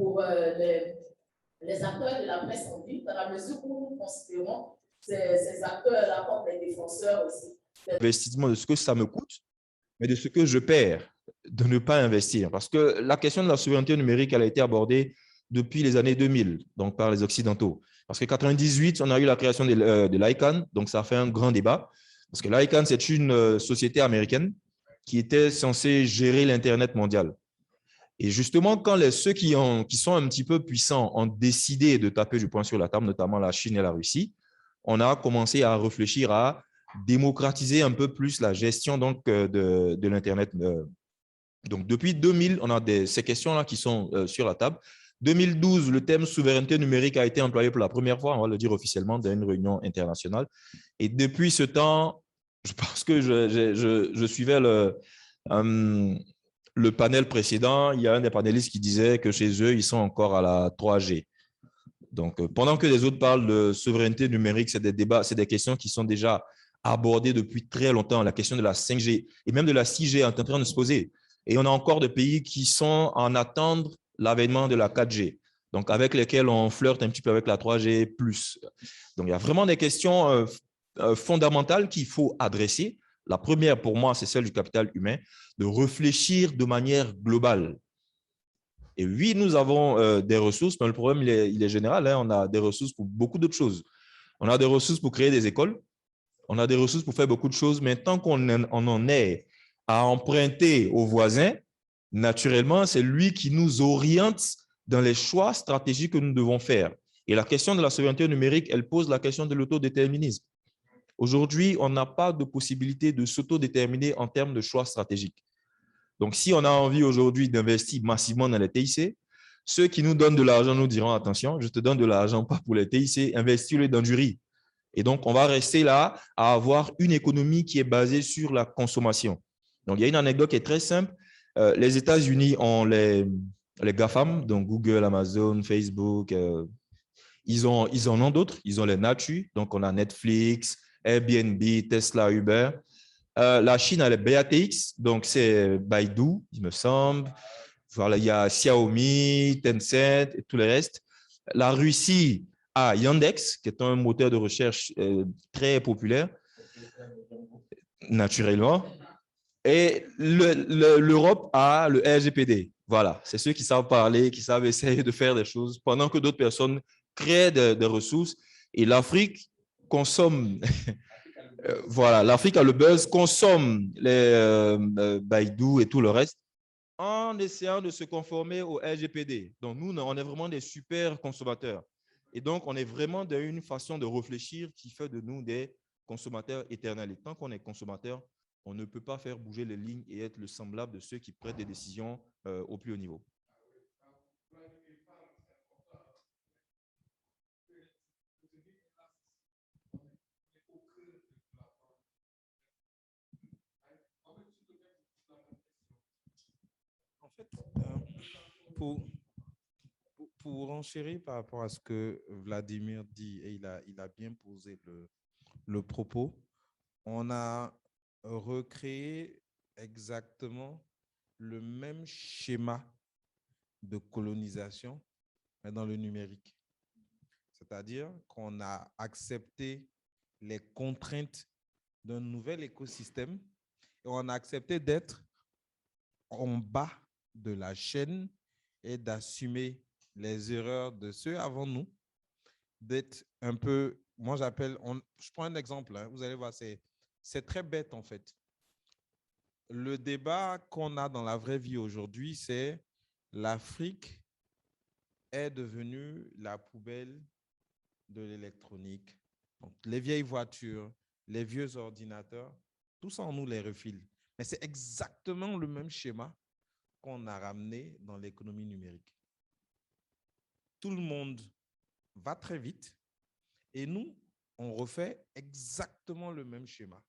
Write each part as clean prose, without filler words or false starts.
pour les acteurs de la presse en ligne, dans la mesure où nous considérons ces acteurs-là comme des défenseurs aussi. Investissement de ce que ça me coûte, mais de ce que je perds de ne pas investir. Parce que la question de la souveraineté numérique, elle a été abordée depuis les années 2000, donc par les Occidentaux. Parce qu'en 1998, on a eu la création de l'ICANN, donc ça a fait un grand débat. Parce que l'ICANN, c'est une société américaine qui était censée gérer l'Internet mondial. Et justement, quand ceux qui sont un petit peu puissants ont décidé de taper du poing sur la table, notamment la Chine et la Russie, on a commencé à réfléchir à démocratiser un peu plus la gestion donc, de l'Internet. Donc, depuis 2000, on a ces questions-là qui sont sur la table. 2012, le thème souveraineté numérique a été employé pour la première fois, on va le dire officiellement, dans une réunion internationale. Et depuis ce temps, je pense que je suivais le panel précédent. Il y a un des panélistes qui disait que chez eux, ils sont encore à la 3G. Donc, pendant que les autres parlent de souveraineté numérique, c'est des débats, c'est des questions qui sont déjà abordées depuis très longtemps. La question de la 5G et même de la 6G est en train de se poser. Et on a encore des pays qui sont en attente l'avènement de la 4G, donc avec lesquels on flirte un petit peu avec la 3G+. Donc, il y a vraiment des questions fondamentales qu'il faut adresser. La première, pour moi, c'est celle du capital humain, de réfléchir de manière globale. Et oui, nous avons des ressources, mais le problème, il est général. Hein. On a des ressources pour beaucoup d'autres choses. On a des ressources pour créer des écoles. On a des ressources pour faire beaucoup de choses. Mais tant qu'on en est à emprunter aux voisins, naturellement, c'est lui qui nous oriente dans les choix stratégiques que nous devons faire. Et la question de la souveraineté numérique, elle pose la question de l'autodéterminisme. Aujourd'hui, on n'a pas de possibilité de s'autodéterminer en termes de choix stratégiques. Donc, si on a envie aujourd'hui d'investir massivement dans les TIC, ceux qui nous donnent de l'argent nous diront, attention, je te donne de l'argent pas pour les TIC, investis-le dans du riz. Et donc, on va rester là à avoir une économie qui est basée sur la consommation. Donc, il y a une anecdote qui est très simple. Les États-Unis ont les GAFAM, donc Google, Amazon, Facebook. Ils en ont d'autres. Ils ont les NATU, donc on a Netflix, Airbnb, Tesla, Uber. La Chine a les BATX, donc c'est Baidu, il me semble. Voilà, il y a Xiaomi, Tencent et tout le reste. La Russie a Yandex, qui est un moteur de recherche très populaire, naturellement. Et l'Europe a le RGPD. Voilà, c'est ceux qui savent parler, qui savent essayer de faire des choses, pendant que d'autres personnes créent des ressources. Et l'Afrique consomme voilà, l'Afrique a le buzz, consomme les Baidu et tout le reste en essayant de se conformer au RGPD. Donc, nous, on est vraiment des super consommateurs. Et donc, on est vraiment dans une façon de réfléchir qui fait de nous des consommateurs éternels. Et tant qu'on est consommateur, on ne peut pas faire bouger les lignes et être le semblable de ceux qui prennent des décisions au plus haut niveau. En fait, pour renchérir par rapport à ce que Vladimir dit, et il a bien posé le propos, on a recréé exactement le même schéma de colonisation, mais dans le numérique. C'est-à-dire qu'on a accepté les contraintes d'un nouvel écosystème et on a accepté d'être en bas de la chaîne et d'assumer les erreurs de ceux avant nous, d'être un peu, moi j'appelle, je prends un exemple, hein, vous allez voir, c'est très bête en fait. Le débat qu'on a dans la vraie vie aujourd'hui, c'est l'Afrique est devenue la poubelle de l'électronique. Donc, les vieilles voitures, les vieux ordinateurs, tout ça, on nous les refile. Mais c'est exactement le même schéma qu'on a ramené dans l'économie numérique. Tout le monde va très vite et nous, on refait exactement le même schéma.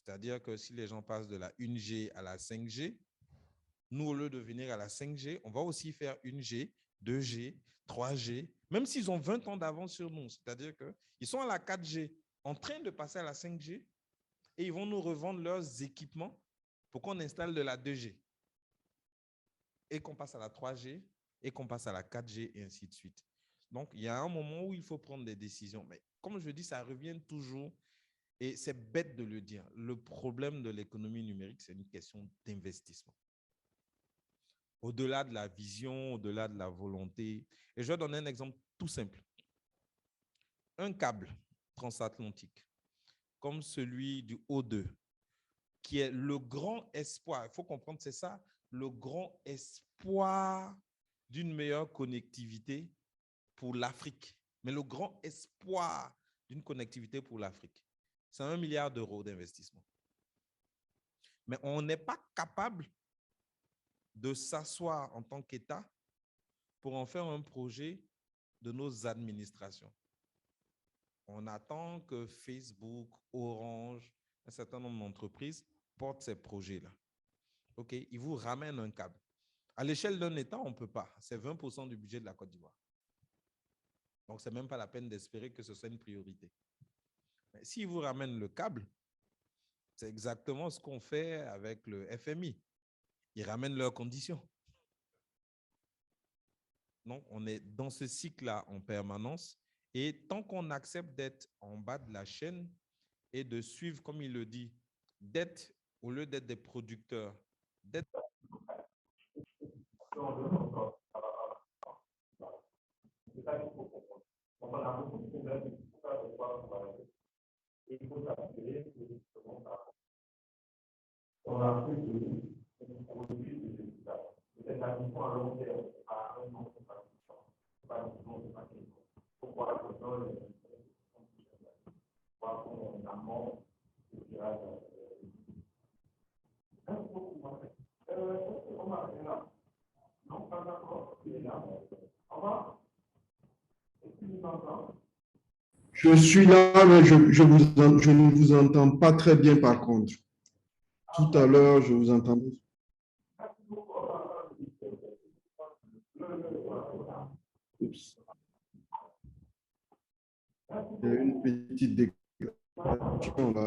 C'est-à-dire que si les gens passent de la 1G à la 5G, nous, au lieu de venir à la 5G, on va aussi faire 1G, 2G, 3G, même s'ils ont 20 ans d'avance sur nous. C'est-à-dire qu'ils sont à la 4G, en train de passer à la 5G, et ils vont nous revendre leurs équipements pour qu'on installe de la 2G et qu'on passe à la 3G et qu'on passe à la 4G et ainsi de suite. Donc, il y a un moment où il faut prendre des décisions. Mais comme je dis, ça revient toujours, et c'est bête de le dire, le problème de l'économie numérique, c'est une question d'investissement. Au-delà de la vision, au-delà de la volonté. Et je vais donner un exemple tout simple. Un câble transatlantique, comme celui du O2, qui est le grand espoir, il faut comprendre, c'est ça, le grand espoir d'une meilleure connectivité pour l'Afrique. Mais le grand espoir d'une connectivité pour l'Afrique, c'est 1 milliard d'euros d'investissement. Mais on n'est pas capable de s'asseoir en tant qu'État pour en faire un projet de nos administrations. On attend que Facebook, Orange, un certain nombre d'entreprises portent ces projets-là. OK, ils vous ramènent un câble. À l'échelle d'un État, on ne peut pas. C'est 20% du budget de la Côte d'Ivoire. Donc, ce n'est même pas la peine d'espérer que ce soit une priorité. Mais s'ils vous ramènent le câble, c'est exactement ce qu'on fait avec le FMI. Ils ramènent leurs conditions. Donc, on est dans ce cycle-là en permanence. Et tant qu'on accepte d'être en bas de la chaîne et de suivre, comme il le dit, d'être, au lieu d'être des producteurs, d'être... Je suis là, mais je ne vous entends pas très bien par contre. Tout à l'heure, je vous entendais. Oups. Il y a une petite dégradation là.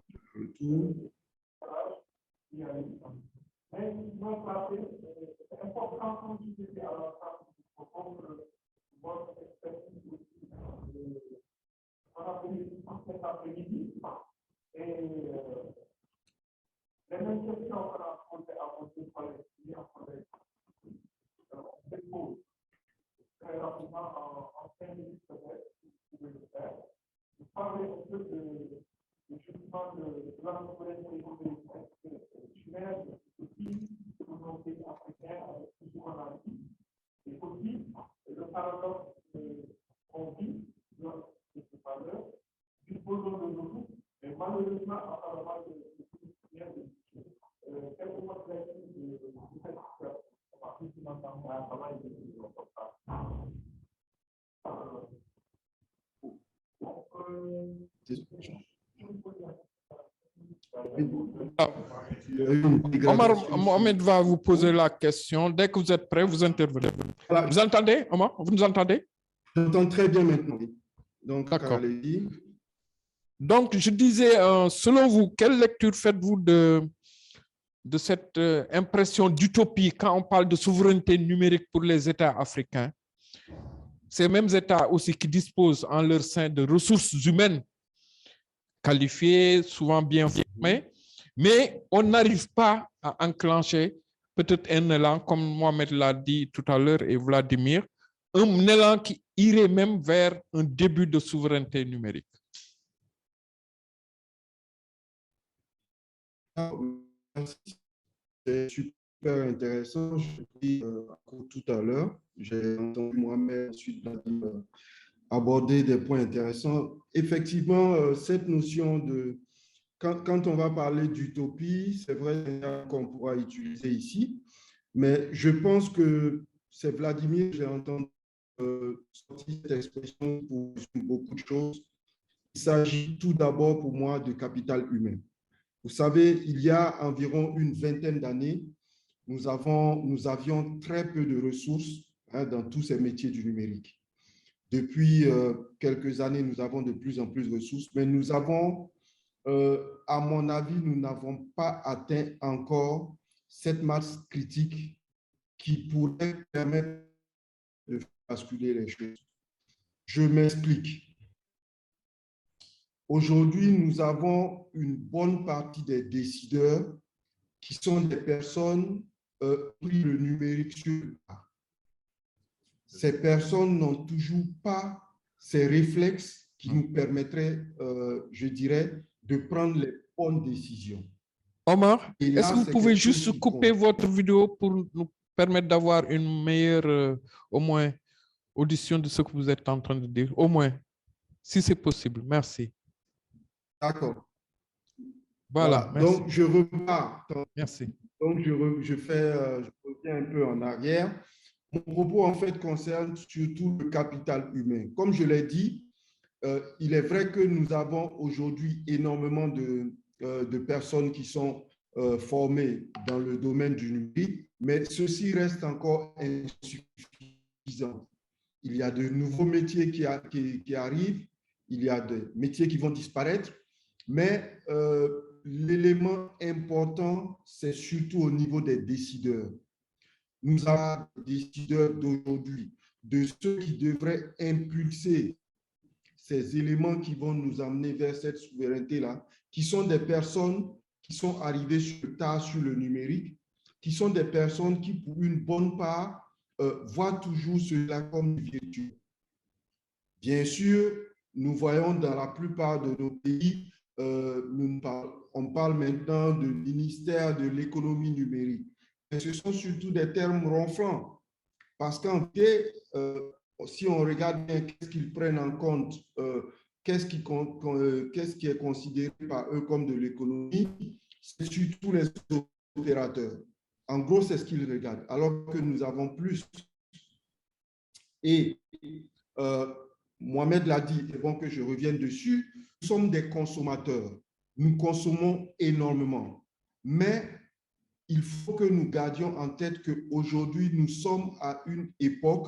Omar Mohamed va vous poser la question. Dès que vous êtes prêt, vous intervenez. Voilà. Vous entendez, Omar? Vous nous entendez? J'entends très bien maintenant. Donc, d'accord. allez-y. Donc, je disais, selon vous, quelle lecture faites-vous de cette impression d'utopie quand on parle de souveraineté numérique pour les États africains? Ces mêmes États aussi qui disposent en leur sein de ressources humaines qualifiées, souvent bien formées, mais on n'arrive pas à enclencher peut-être un élan, comme Mohamed l'a dit tout à l'heure et Vladimir, un élan qui irait même vers un début de souveraineté numérique. C'est super intéressant. Je dis tout à l'heure, j'ai entendu Mohamed ensuite aborder des points intéressants. Effectivement, cette notion de quand on va parler d'utopie, c'est vrai qu'on pourra utiliser ici, mais je pense que c'est Vladimir, j'ai entendu sortir cette expression pour beaucoup de choses. Il s'agit tout d'abord pour moi de capital humain. Vous savez, il y a environ une vingtaine d'années, nous avions très peu de ressources dans tous ces métiers du numérique. Depuis quelques années, nous avons de plus en plus de ressources, mais nous avons, à mon avis, nous n'avons pas atteint encore cette masse critique qui pourrait permettre de faire basculer les choses. Je m'explique. Aujourd'hui, nous avons une bonne partie des décideurs qui sont des personnes qui ont pris le numérique sur le pas. Ces personnes n'ont toujours pas ces réflexes qui nous permettraient, je dirais, de prendre les bonnes décisions. Omar, Et là, est-ce que vous c'est pouvez quelque chose juste qui couper compte. votre vidéo pour nous permettre d'avoir une meilleure, au moins, audition de ce que vous êtes en train de dire? Au moins, si c'est possible. Merci. D'accord. Voilà, merci. Donc, je repars. Merci. Donc, je reviens un peu en arrière. Mon propos, en fait, concerne surtout le capital humain. Comme je l'ai dit, il est vrai que nous avons aujourd'hui énormément de personnes qui sont formées dans le domaine du numérique, mais ceci reste encore insuffisant. Il y a de nouveaux métiers qui arrivent, il y a des métiers qui vont disparaître, mais l'élément important, c'est surtout au niveau des décideurs. Nous avons des décideurs d'aujourd'hui, de ceux qui devraient impulser ces éléments qui vont nous amener vers cette souveraineté-là, qui sont des personnes qui sont arrivées sur le tard sur le numérique, qui sont des personnes qui, pour une bonne part, voient toujours cela comme virtuel. Bien sûr, nous voyons dans la plupart de nos pays, on parle maintenant de ministère de l'économie numérique. Mais ce sont surtout des termes ronflants, parce qu'en fait, si on regarde bien qu'est-ce qu'ils prennent en compte, qu'est-ce qui est considéré par eux comme de l'économie, c'est surtout les opérateurs. En gros, c'est ce qu'ils regardent, alors que nous avons plus. Et Mohamed l'a dit, c'est bon que je revienne dessus, nous sommes des consommateurs. Nous consommons énormément. Mais il faut que nous gardions en tête qu'aujourd'hui, nous sommes à une époque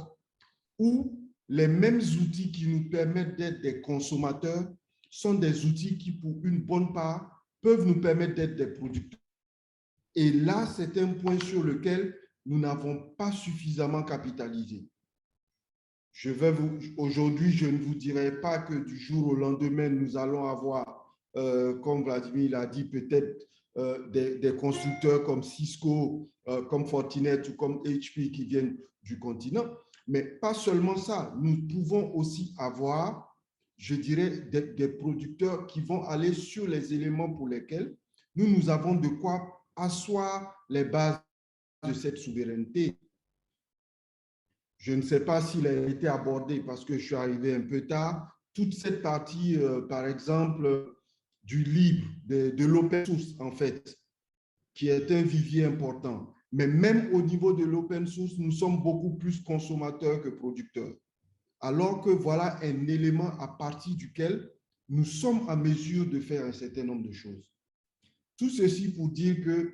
où les mêmes outils qui nous permettent d'être des consommateurs sont des outils qui, pour une bonne part, peuvent nous permettre d'être des producteurs. Et là, c'est un point sur lequel nous n'avons pas suffisamment capitalisé. Aujourd'hui, je ne vous dirai pas que du jour au lendemain, nous allons avoir, comme Vladimir l'a dit, peut-être des constructeurs comme Cisco, comme Fortinet ou comme HP qui viennent du continent. Mais pas seulement ça, nous pouvons aussi avoir, je dirais, des producteurs qui vont aller sur les éléments pour lesquels nous avons de quoi asseoir les bases de cette souveraineté. Je ne sais pas s'il a été abordé parce que je suis arrivé un peu tard. Toute cette partie, par exemple, du libre, de l'open source, en fait, qui est un vivier important. Mais même au niveau de l'open source, nous sommes beaucoup plus consommateurs que producteurs. Alors que voilà un élément à partir duquel nous sommes en mesure de faire un certain nombre de choses. Tout ceci pour dire que,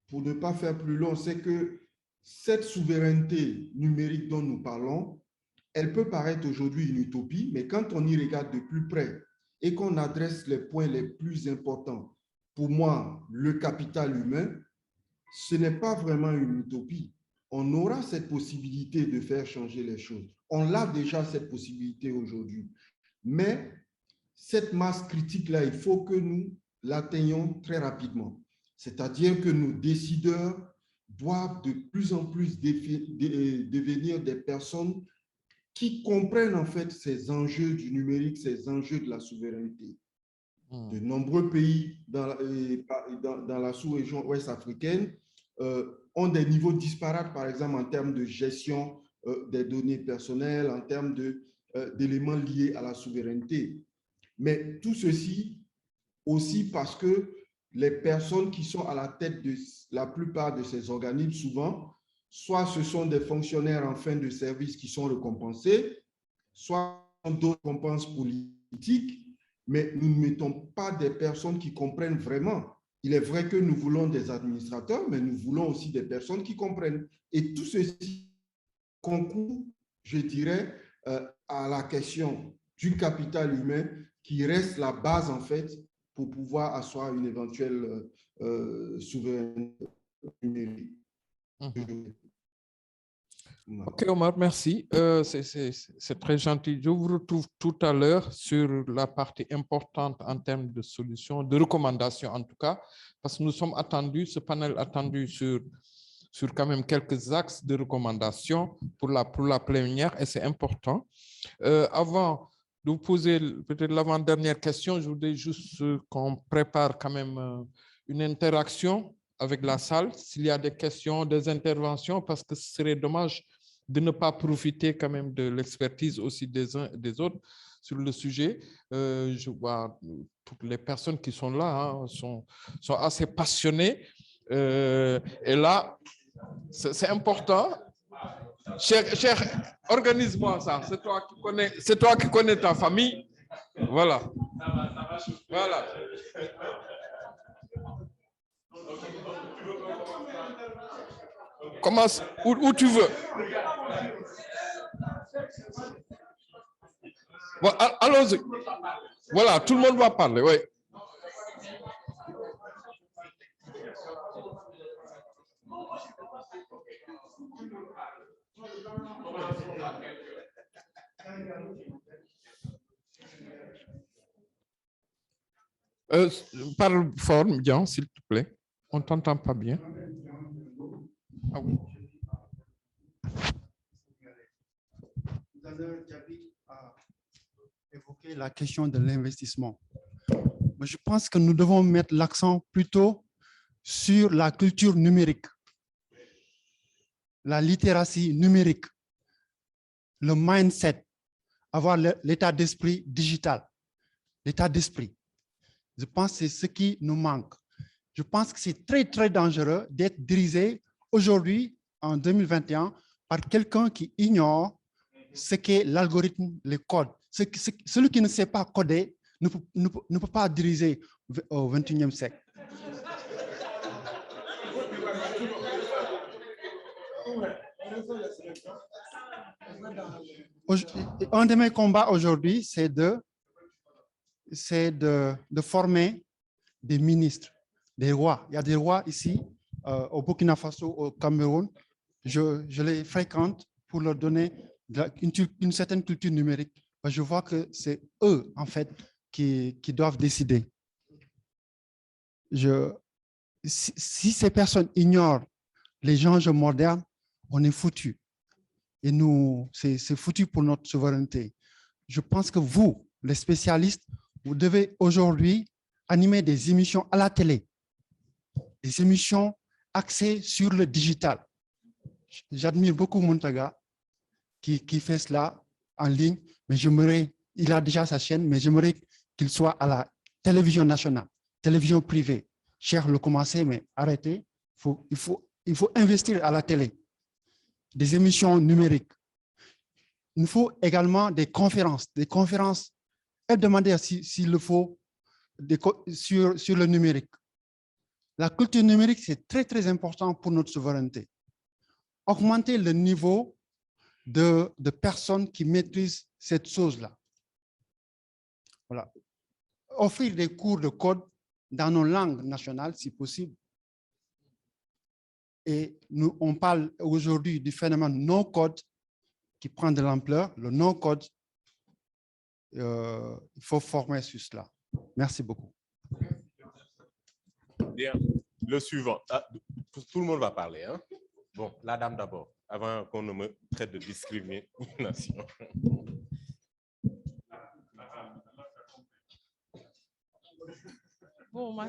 pour ne pas faire plus long, c'est que cette souveraineté numérique dont nous parlons, elle peut paraître aujourd'hui une utopie, mais quand on y regarde de plus près et qu'on adresse les points les plus importants, pour moi, le capital humain, ce n'est pas vraiment une utopie. On aura cette possibilité de faire changer les choses. On a déjà cette possibilité aujourd'hui. Mais cette masse critique-là, il faut que nous l'atteignions très rapidement. C'est-à-dire que nos décideurs doivent de plus en plus devenir des personnes qui comprennent en fait ces enjeux du numérique, ces enjeux de la souveraineté. De nombreux pays dans la sous-région ouest africaine ont des niveaux disparates, par exemple en termes de gestion des données personnelles, en termes d'éléments liés à la souveraineté. Mais tout ceci aussi parce que les personnes qui sont à la tête de la plupart de ces organismes, souvent, soit ce sont des fonctionnaires en fin de service qui sont récompensés, soit d'autres récompenses politiques, mais nous ne mettons pas des personnes qui comprennent vraiment. Il est vrai que nous voulons des administrateurs, mais nous voulons aussi des personnes qui comprennent. Et tout ceci concourt, je dirais, à la question du capital humain qui reste la base, en fait, pour pouvoir asseoir une éventuelle souveraineté numérique. Ok, Omar, merci. C'est très gentil. Je vous retrouve tout à l'heure sur la partie importante en termes de solutions, de recommandations en tout cas, parce que nous sommes attendus, ce panel attendu sur quand même quelques axes de recommandations pour la plénière, et c'est important. Avant de vous poser peut-être l'avant-dernière question, je voudrais juste qu'on prépare quand même une interaction avec la salle, s'il y a des questions, des interventions, parce que ce serait dommage de ne pas profiter quand même de l'expertise aussi des uns et des autres sur le sujet. Je vois toutes les personnes qui sont là sont assez passionnées. Et là, c'est important. Cher, organise-moi ça. C'est toi qui connais ta famille. Voilà. Voilà. Commence où tu veux. Bon, allons-y. Voilà, tout le monde va parler, oui. Parle fort, bien, s'il te plaît. On ne t'entend pas bien. Ah oui. Tout à l'heure, Djabi a évoqué la question de l'investissement. Je pense que nous devons mettre l'accent plutôt sur la culture numérique, la littératie numérique, le mindset, avoir l'état d'esprit digital, l'état d'esprit. Je pense que c'est ce qui nous manque. Je pense que c'est très, très dangereux d'être dirigé aujourd'hui, en 2021, par quelqu'un qui ignore ce qu'est l'algorithme, les codes. Celui qui ne sait pas coder ne peut pas diriger au XXIe siècle. Un de mes combats aujourd'hui, c'est de former des ministres, des rois. Il y a des rois ici, au Burkina Faso, au Cameroun. Je les fréquente pour leur donner une certaine culture numérique. Je vois que c'est eux, en fait, qui doivent décider. Si ces personnes ignorent les enjeux modernes, on est foutu. Et nous, c'est foutu pour notre souveraineté. Je pense que vous, les spécialistes, vous devez aujourd'hui animer des émissions à la télé, des émissions axées sur le digital. J'admire beaucoup Montaga qui fait cela en ligne, mais il a déjà sa chaîne, mais j'aimerais qu'il soit à la télévision nationale, télévision privée. Cher le commencer, mais arrêtez. Il faut investir à la télé, des émissions numériques. Il faut également des conférences hebdomadaires s'il le faut, sur le numérique. La culture numérique, c'est très, très important pour notre souveraineté. Augmenter le niveau de personnes qui maîtrisent cette chose-là. Voilà. Offrir des cours de code dans nos langues nationales, si possible. Et on parle aujourd'hui du phénomène no-code qui prend de l'ampleur. Le no-code, il faut former sur cela. Merci beaucoup. Bien. Le suivant. Ah, tout le monde va parler. Hein? Bon, la dame d'abord, avant qu'on ne me traite de discrimination. Bon, moi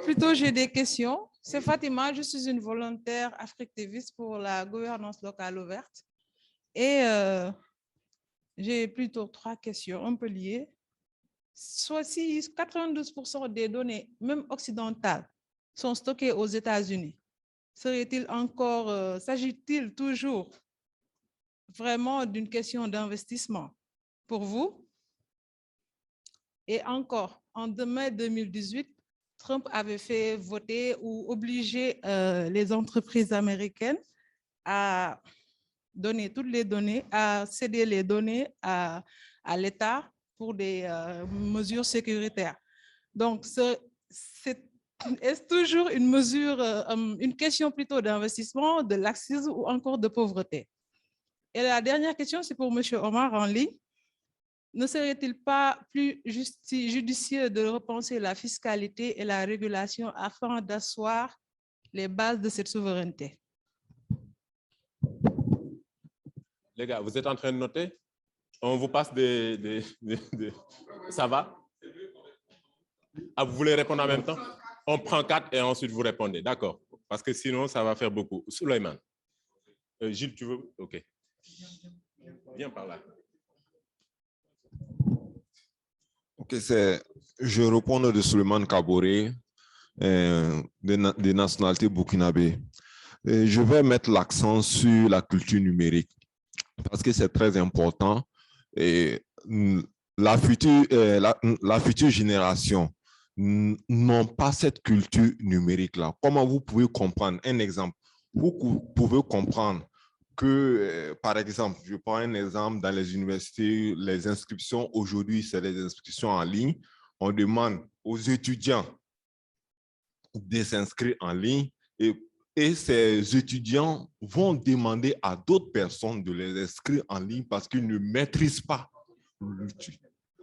plutôt j'ai des questions. C'est Fatima, je suis une volontaire africativiste pour la gouvernance locale ouverte. Et j'ai plutôt 3 questions un peu liées. Soit si 92% des données, même occidentales, sont stockées aux États-Unis, s'agit-il toujours vraiment d'une question d'investissement pour vous? Et encore, en mai 2018, Trump avait fait voter ou obliger les entreprises américaines à donner toutes les données, à céder les données à l'État pour des mesures sécuritaires. Donc, est-ce toujours une mesure, une question plutôt d'investissement, de laxisme ou encore de pauvreté? Et la dernière question, c'est pour M. Omar en ligne. Ne serait-il pas plus judicieux de repenser la fiscalité et la régulation afin d'asseoir les bases de cette souveraineté? Les gars, vous êtes en train de noter? On vous passe Ça va? Ah, vous voulez répondre en même temps? On prend 4 et ensuite vous répondez. D'accord. Parce que sinon, ça va faire beaucoup. Souleymane. Gilles, tu veux? OK. Viens par là. OK, je réponds de Souleymane Kaboré, des nationalités burkinabé. Je vais mettre l'accent sur la culture numérique parce que c'est très important. Et la future génération n'ont pas cette culture numérique-là. Comment vous pouvez comprendre? Un exemple, vous pouvez comprendre que, par exemple, je prends un exemple dans les universités, les inscriptions aujourd'hui, c'est les inscriptions en ligne. On demande aux étudiants de s'inscrire en ligne et ces étudiants vont demander à d'autres personnes de les inscrire en ligne parce qu'ils ne maîtrisent pas l'outil.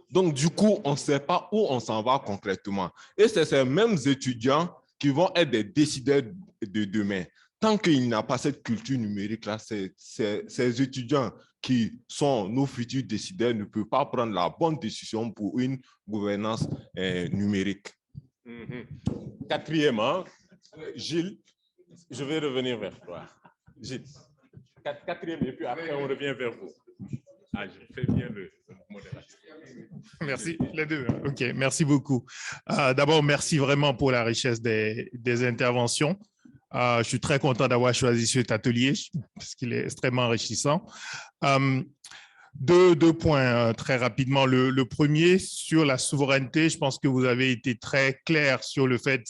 Donc, du coup, on ne sait pas où on s'en va concrètement. Et c'est ces mêmes étudiants qui vont être des décideurs de demain. Tant qu'il n'y a pas cette culture numérique-là, ces étudiants qui sont nos futurs décideurs ne peuvent pas prendre la bonne décision pour une gouvernance numérique. Quatrièmement, Gilles, je vais revenir vers toi. Gilles, quatrième, et puis après, on revient vers vous. Ah, je fais bien le modérateur. Merci, les deux. OK, merci beaucoup. D'abord, merci vraiment pour la richesse des interventions. Je suis très content d'avoir choisi cet atelier parce qu'il est extrêmement enrichissant. Deux points très rapidement. Le premier, sur la souveraineté, je pense que vous avez été très clair sur le fait,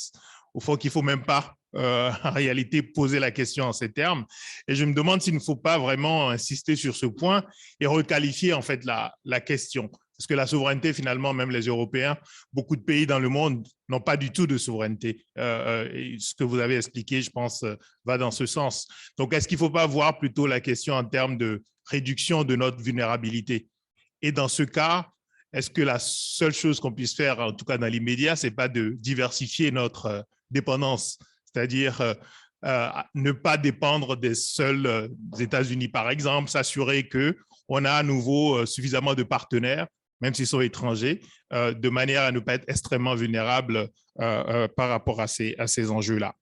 au fond, qu'il ne faut même pas, en réalité, poser la question en ces termes. Et je me demande s'il ne faut pas vraiment insister sur ce point et requalifier en fait la question. Parce que la souveraineté, finalement, même les Européens, beaucoup de pays dans le monde n'ont pas du tout de souveraineté. Et ce que vous avez expliqué, je pense, va dans ce sens. Donc, est-ce qu'il ne faut pas voir plutôt la question en termes de réduction de notre vulnérabilité? Et dans ce cas, est-ce que la seule chose qu'on puisse faire, en tout cas dans l'immédiat, ce n'est pas de diversifier notre dépendance, c'est-à-dire ne pas dépendre des seuls États-Unis, par exemple, s'assurer qu'on a à nouveau suffisamment de partenaires, même s'ils sont étrangers, de manière à ne pas être extrêmement vulnérable par rapport à ces enjeux-là.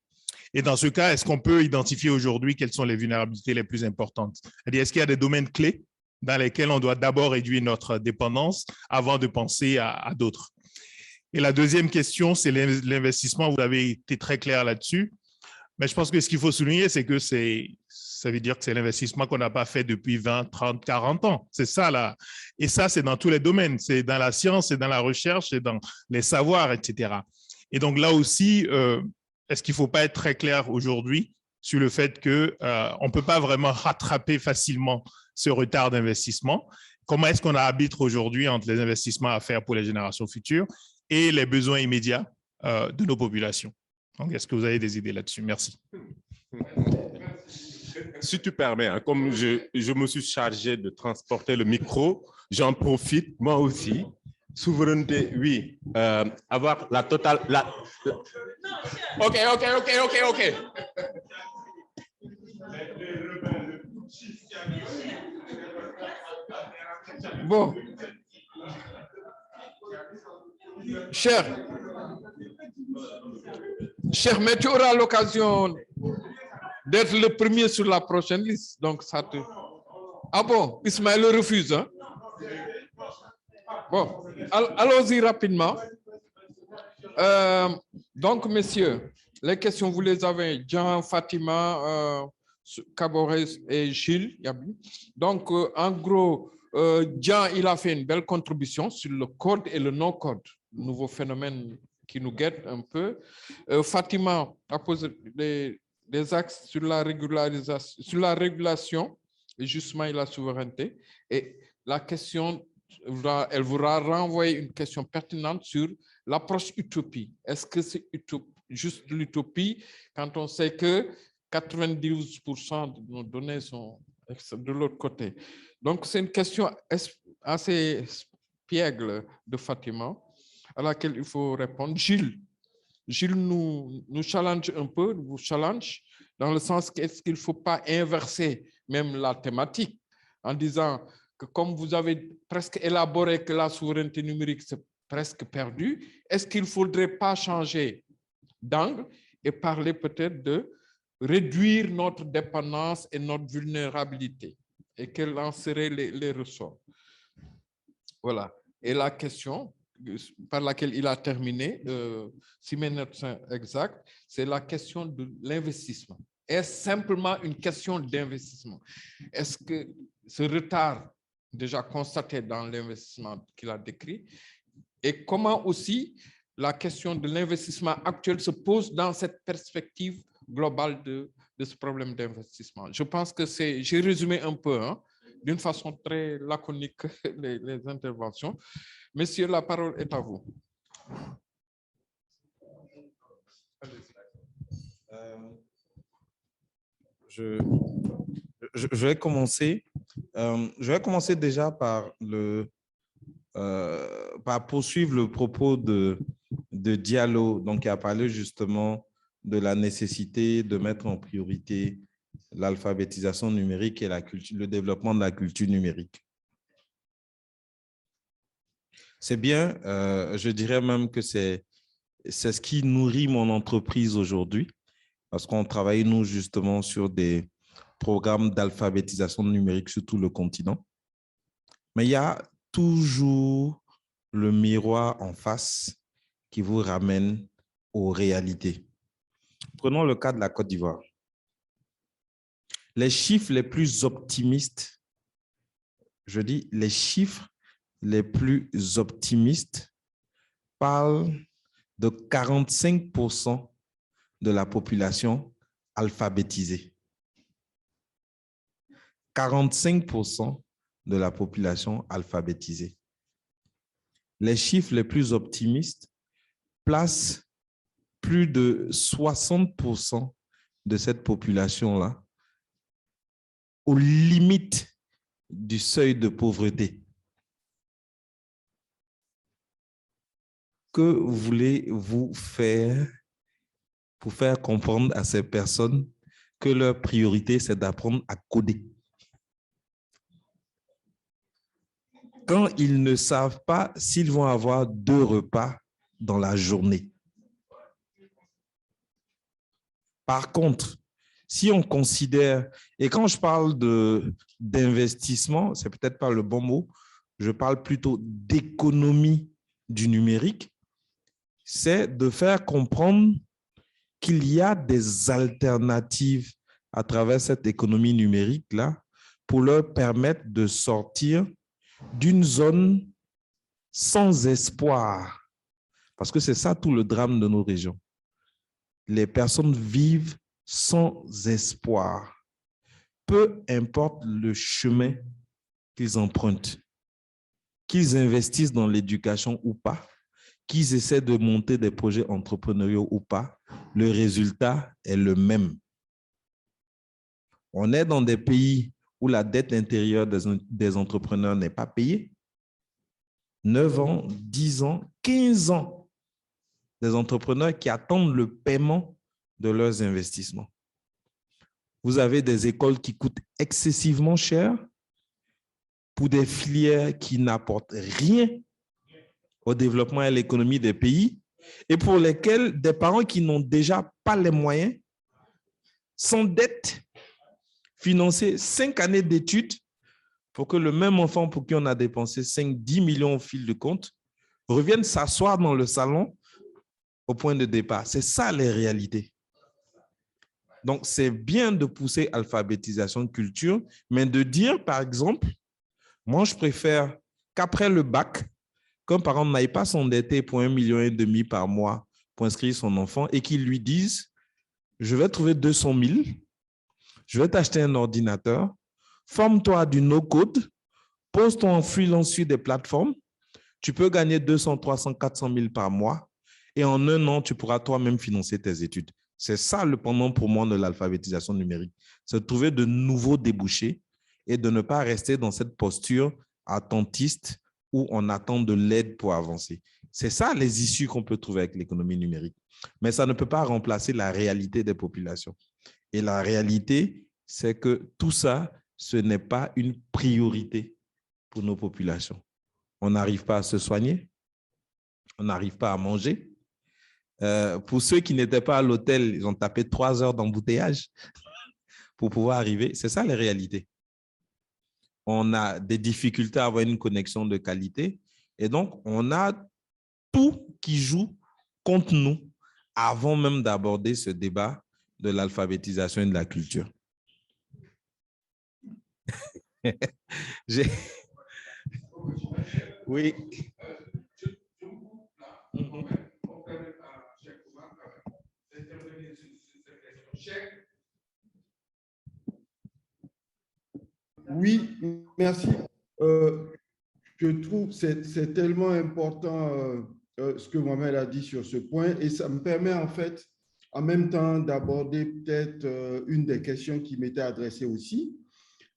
Et dans ce cas, est-ce qu'on peut identifier aujourd'hui quelles sont les vulnérabilités les plus importantes? C'est-à-dire, est-ce qu'il y a des domaines clés dans lesquels on doit d'abord réduire notre dépendance avant de penser à d'autres? Et la deuxième question, c'est l'investissement. Vous avez été très clair là-dessus. Mais je pense que ce qu'il faut souligner, c'est que ça veut dire que c'est l'investissement qu'on n'a pas fait depuis 20, 30, 40 ans. C'est ça, là. Et ça, c'est dans tous les domaines. C'est dans la science, c'est dans la recherche, c'est dans les savoirs, etc. Et donc là aussi, est-ce qu'il ne faut pas être très clair aujourd'hui sur le fait qu'on ne peut pas vraiment rattraper facilement ce retard d'investissement? Comment est-ce qu'on arbitre aujourd'hui entre les investissements à faire pour les générations futures et les besoins immédiats de nos populations? Donc, est-ce que vous avez des idées là-dessus? Merci. Si tu permets, hein, comme je me suis chargé de transporter le micro, j'en profite moi aussi. Souveraineté, oui. Avoir la totale... OK. Bon. Cher, mais tu auras l'occasion d'être le premier sur la prochaine liste. Donc, ça te... Ah bon, Ismaël refuse, hein? Bon, allons-y rapidement. Donc, messieurs, les questions, vous les avez. Jean, Fatima, Kaboré et Gilles. Donc, en gros, Jean, il a fait une belle contribution sur le code et le no-code, nouveau phénomène qui nous guette un peu. Fatima a posé des axes sur la régulation et justement la souveraineté. Et la question, elle vous renvoyer une question pertinente sur l'approche utopie. Est-ce que c'est juste l'utopie quand on sait que 92% de nos données sont de l'autre côté. Donc, c'est une question assez piègle de Fatima à laquelle il faut répondre. Gilles nous challenge un peu, vous challenge dans le sens qu'est-ce qu'il ne faut pas inverser même la thématique en disant que comme vous avez presque élaboré que la souveraineté numérique c'est presque perdu, est-ce qu'il ne faudrait pas changer d'angle et parler peut-être de réduire notre dépendance et notre vulnérabilité et quels en seraient les ressorts? Voilà. Et la question par laquelle il a terminé, si mes notes sont exactes, c'est la question de l'investissement. Est-ce simplement une question d'investissement? Est-ce que ce retard déjà constaté dans l'investissement qu'il a décrit, et comment aussi la question de l'investissement actuel se pose dans cette perspective globale de ce problème d'investissement? Je pense que j'ai résumé un peu, hein, d'une façon très laconique les interventions. Messieurs, la parole est à vous. Je vais commencer. Je vais commencer déjà par poursuivre le propos de Diallo, donc qui a parlé justement de la nécessité de mettre en priorité l'alphabétisation numérique et le développement de la culture numérique. C'est bien, je dirais même que c'est ce qui nourrit mon entreprise aujourd'hui, parce qu'on travaille, nous, justement, sur des programmes d'alphabétisation numérique sur tout le continent. Mais il y a toujours le miroir en face qui vous ramène aux réalités. Prenons le cas de la Côte d'Ivoire. Les chiffres les plus optimistes, je dis les chiffres les plus optimistes parlent de 45% de la population alphabétisée. 45% de la population alphabétisée. Les chiffres les plus optimistes placent plus de 60% de cette population-là aux limites du seuil de pauvreté. Que voulez-vous faire pour faire comprendre à ces personnes que leur priorité, c'est d'apprendre à coder? Quand ils ne savent pas s'ils vont avoir 2 repas dans la journée. Par contre, si on considère, et quand je parle d'investissement, c'est peut-être pas le bon mot, je parle plutôt d'économie du numérique, c'est de faire comprendre qu'il y a des alternatives à travers cette économie numérique-là pour leur permettre de sortir d'une zone sans espoir. Parce que c'est ça tout le drame de nos régions. Les personnes vivent sans espoir. Peu importe le chemin qu'ils empruntent, qu'ils investissent dans l'éducation ou pas, qu'ils essaient de monter des projets entrepreneuriaux ou pas, le résultat est le même. On est dans des pays où la dette intérieure des entrepreneurs n'est pas payée. 9 ans, 10 ans, 15 ans, des entrepreneurs qui attendent le paiement de leurs investissements. Vous avez des écoles qui coûtent excessivement cher pour des filières qui n'apportent rien au développement et à l'économie des pays et pour lesquelles des parents qui n'ont déjà pas les moyens s'endettent, financer 5 années d'études pour que le même enfant pour qui on a dépensé 5-10 millions au fil de compte revienne s'asseoir dans le salon au point de départ. C'est ça les réalités. Donc, c'est bien de pousser alphabétisation de culture, mais de dire, par exemple, moi, je préfère qu'après le bac, qu'un parent n'aille pas s'endetter pour 1,5 million par mois pour inscrire son enfant et qu'il lui dise, je vais trouver 200 000, je vais t'acheter un ordinateur, forme-toi du no-code, pose-toi en freelance sur des plateformes, tu peux gagner 200, 300, 400 000 par mois et en 1 an, tu pourras toi-même financer tes études. C'est ça le pendant pour moi de l'alphabétisation numérique. C'est de trouver de nouveaux débouchés et de ne pas rester dans cette posture attentiste où on attend de l'aide pour avancer. C'est ça les issues qu'on peut trouver avec l'économie numérique. Mais ça ne peut pas remplacer la réalité des populations. Et la réalité, c'est que tout ça, ce n'est pas une priorité pour nos populations. On n'arrive pas à se soigner, on n'arrive pas à manger. Pour ceux qui n'étaient pas à l'hôtel, ils ont tapé 3 heures d'embouteillage pour pouvoir arriver. C'est ça les réalités. On a des difficultés à avoir une connexion de qualité et donc on a tout qui joue contre nous avant même d'aborder ce débat de l'alphabétisation et de la culture. Oui. Oui, merci. Je trouve que c'est tellement important ce que Mohamed a dit sur ce point et ça me permet en fait en même temps d'aborder peut-être une des questions qui m'était adressée aussi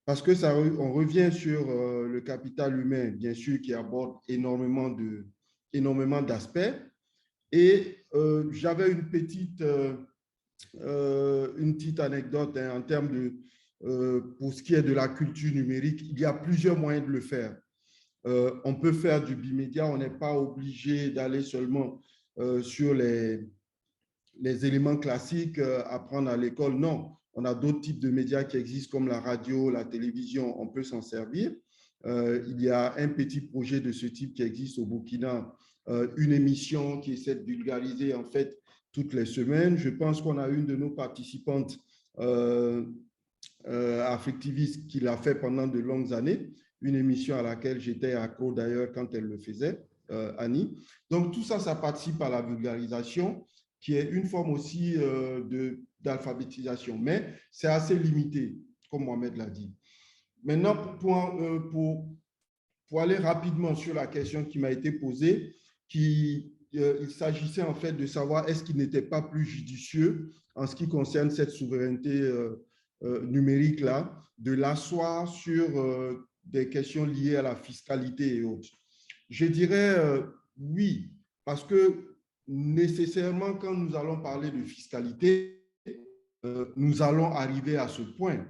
parce que on revient sur le capital humain, bien sûr, qui aborde énormément d'aspects et j'avais une petite anecdote hein, en termes de pour ce qui est de la culture numérique, il y a plusieurs moyens de le faire. On peut faire du bimédia, on n'est pas obligé d'aller seulement sur les éléments classiques, apprendre à l'école. Non, on a d'autres types de médias qui existent comme la radio, la télévision, on peut s'en servir. Il y a un petit projet de ce type qui existe au Burkina, une émission qui essaie de vulgariser en fait toutes les semaines. Je pense qu'on a une de nos participantes Africtiviste qui l'a fait pendant de longues années, une émission à laquelle j'étais accro d'ailleurs quand elle le faisait, Annie. Donc tout ça, ça participe à la vulgarisation qui est une forme aussi d'alphabétisation, mais c'est assez limité, comme Mohamed l'a dit. Maintenant, pour aller rapidement sur la question qui m'a été posée, il s'agissait en fait de savoir est-ce qu'il n'était pas plus judicieux en ce qui concerne cette souveraineté numérique là, de l'asseoir sur des questions liées à la fiscalité et autres. Je dirais oui, parce que nécessairement quand nous allons parler de fiscalité, nous allons arriver à ce point.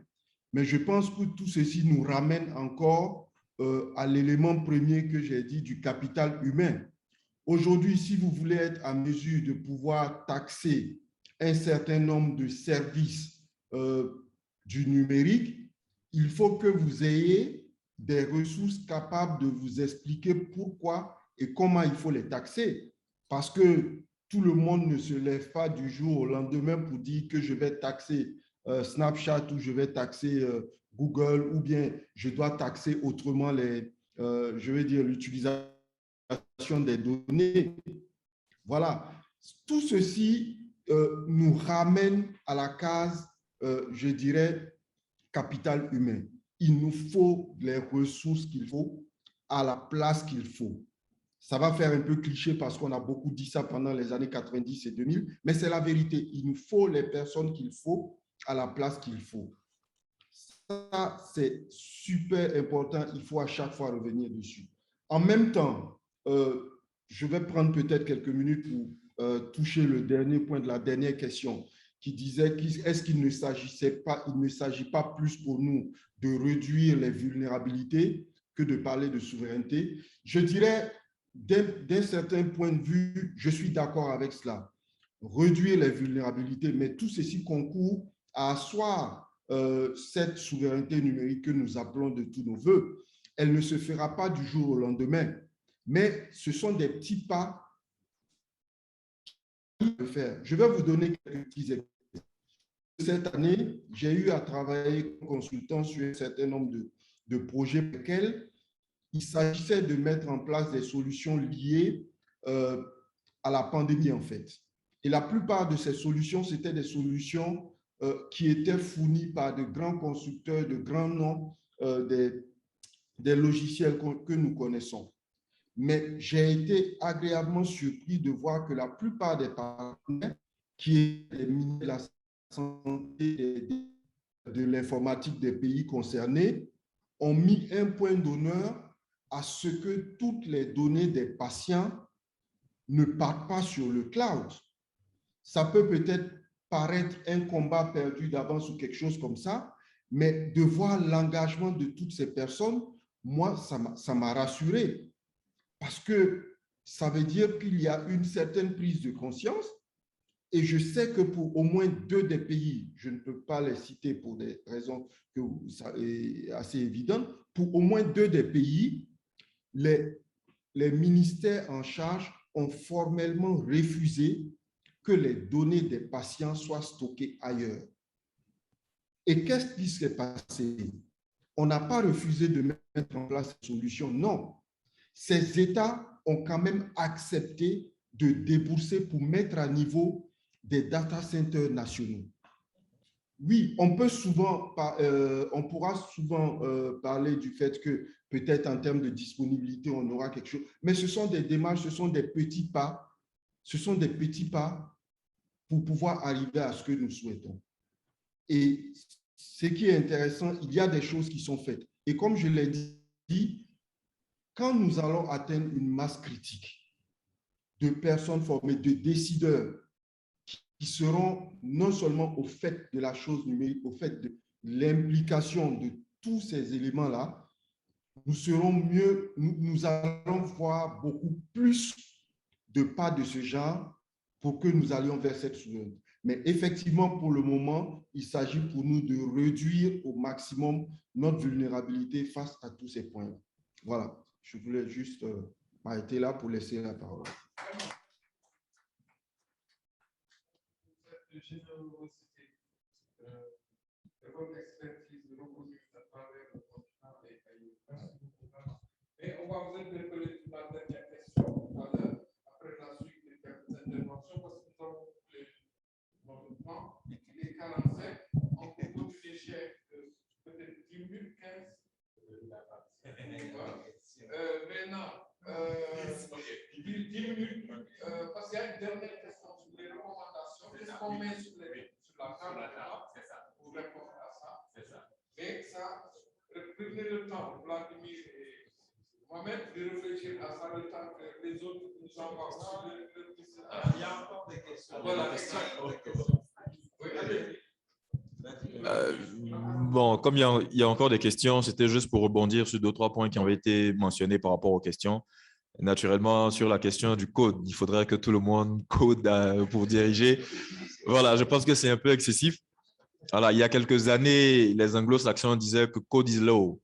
Mais je pense que tout ceci nous ramène encore à l'élément premier que j'ai dit du capital humain. Aujourd'hui, si vous voulez être à mesure de pouvoir taxer un certain nombre de services du numérique, il faut que vous ayez des ressources capables de vous expliquer pourquoi et comment il faut les taxer. Parce que tout le monde ne se lève pas du jour au lendemain pour dire que je vais taxer Snapchat ou je vais taxer Google ou bien je dois taxer autrement l'utilisation des données. Voilà. Tout ceci nous ramène à la case je dirais, capital humain. Il nous faut les ressources qu'il faut à la place qu'il faut. Ça va faire un peu cliché parce qu'on a beaucoup dit ça pendant les années 90 et 2000, mais c'est la vérité. Il nous faut les personnes qu'il faut à la place qu'il faut. Ça, c'est super important. Il faut à chaque fois revenir dessus. En même temps, je vais prendre peut-être quelques minutes pour toucher le dernier point de la dernière question qui disait est-ce qu'il ne s'agit pas plus pour nous de réduire les vulnérabilités que de parler de souveraineté. Je dirais, d'un certain point de vue, je suis d'accord avec cela. Réduire les vulnérabilités, mais tout ceci concourt à asseoir cette souveraineté numérique que nous appelons de tous nos voeux. Elle ne se fera pas du jour au lendemain, mais ce sont des petits pas à faire. Je vais vous donner quelques petits exemples. Cette année, j'ai eu à travailler comme consultant sur un certain nombre de projets pour lesquels il s'agissait de mettre en place des solutions liées à la pandémie, en fait. Et la plupart de ces solutions, c'était des solutions qui étaient fournies par de grands constructeurs, de grands noms, des logiciels que nous connaissons. Mais j'ai été agréablement surpris de voir que la plupart des partenaires qui étaient mis de la santé de l'informatique des pays concernés ont mis un point d'honneur à ce que toutes les données des patients ne partent pas sur le cloud. Ça peut peut-être paraître un combat perdu d'avance ou quelque chose comme ça, mais de voir l'engagement de toutes ces personnes, moi, ça m'a rassuré. Parce que ça veut dire qu'il y a une certaine prise de conscience. Et je sais que pour au moins 2 des pays, je ne peux pas les citer pour des raisons que ça est assez évident, pour au moins 2 des pays, les ministères en charge ont formellement refusé que les données des patients soient stockées ailleurs. Et qu'est-ce qui s'est passé? On n'a pas refusé de mettre en place cette solution, non. Ces États ont quand même accepté de débourser pour mettre à niveau des data centers nationaux. Oui, on pourra souvent parler du fait que peut-être en termes de disponibilité, on aura quelque chose, mais ce sont des démarches, ce sont des petits pas pour pouvoir arriver à ce que nous souhaitons. Et ce qui est intéressant, il y a des choses qui sont faites. Et comme je l'ai dit, quand nous allons atteindre une masse critique de personnes formées, de décideurs qui seront non seulement au fait de la chose numérique, au fait de l'implication de tous ces éléments-là, nous allons voir beaucoup plus de pas de ce genre pour que nous allions vers cette souveraineté. Mais effectivement, pour le moment, il s'agit pour nous de réduire au maximum notre vulnérabilité face à tous ces points-là. Voilà, je voulais juste m'arrêter là pour laisser la parole. Générosité de votre expertise reconnue à travers le continent et ailleurs. Merci beaucoup, vraiment. Et on va vous interpeller sur la dernière question tout à l'heure, après la suite de quelques interventions, parce que nous avons notre temps, il est 45, on peut continuer chez peut-être 10 minutes, 15. Maintenant, 10 minutes, parce qu'il y a une dernière question sur les recommandations. Qu'est-ce qu'on met sur la table pour répondre à ça? C'est ça. Et ça, prenez le temps, Vladimir et moi-même, de réfléchir à ça, le temps que les autres nous envoient aussi il y a encore des questions. Voilà, exactement. Oui, allez. Bon, comme il y a encore des questions, c'était juste pour rebondir sur 2-3 points qui ont été mentionnés par rapport aux questions. Naturellement, sur la question du code, il faudrait que tout le monde code pour diriger. Voilà, je pense que c'est un peu excessif. Voilà, il y a quelques années, les anglo-saxons disaient que code is law.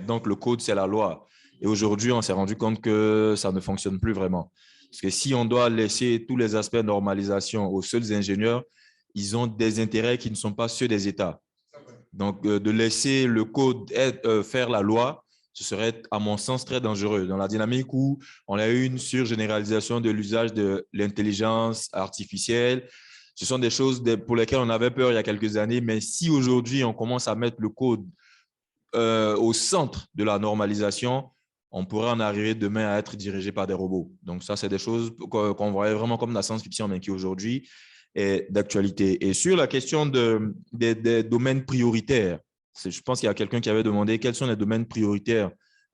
Donc, le code, c'est la loi. Et aujourd'hui, on s'est rendu compte que ça ne fonctionne plus vraiment. Parce que si on doit laisser tous les aspects de normalisation aux seuls ingénieurs, ils ont des intérêts qui ne sont pas ceux des États. Donc, de laisser le code faire la loi, ce serait, à mon sens, très dangereux. Dans la dynamique où on a eu une surgénéralisation de l'usage de l'intelligence artificielle, ce sont des choses pour lesquelles on avait peur il y a quelques années, mais si aujourd'hui on commence à mettre le code au centre de la normalisation, on pourrait en arriver demain à être dirigé par des robots. Donc ça, c'est des choses qu'on voyait vraiment comme la science-fiction, mais qui aujourd'hui est d'actualité. Et sur la question des domaines prioritaires, je pense qu'il y a quelqu'un qui avait demandé quels sont les domaines prioritaires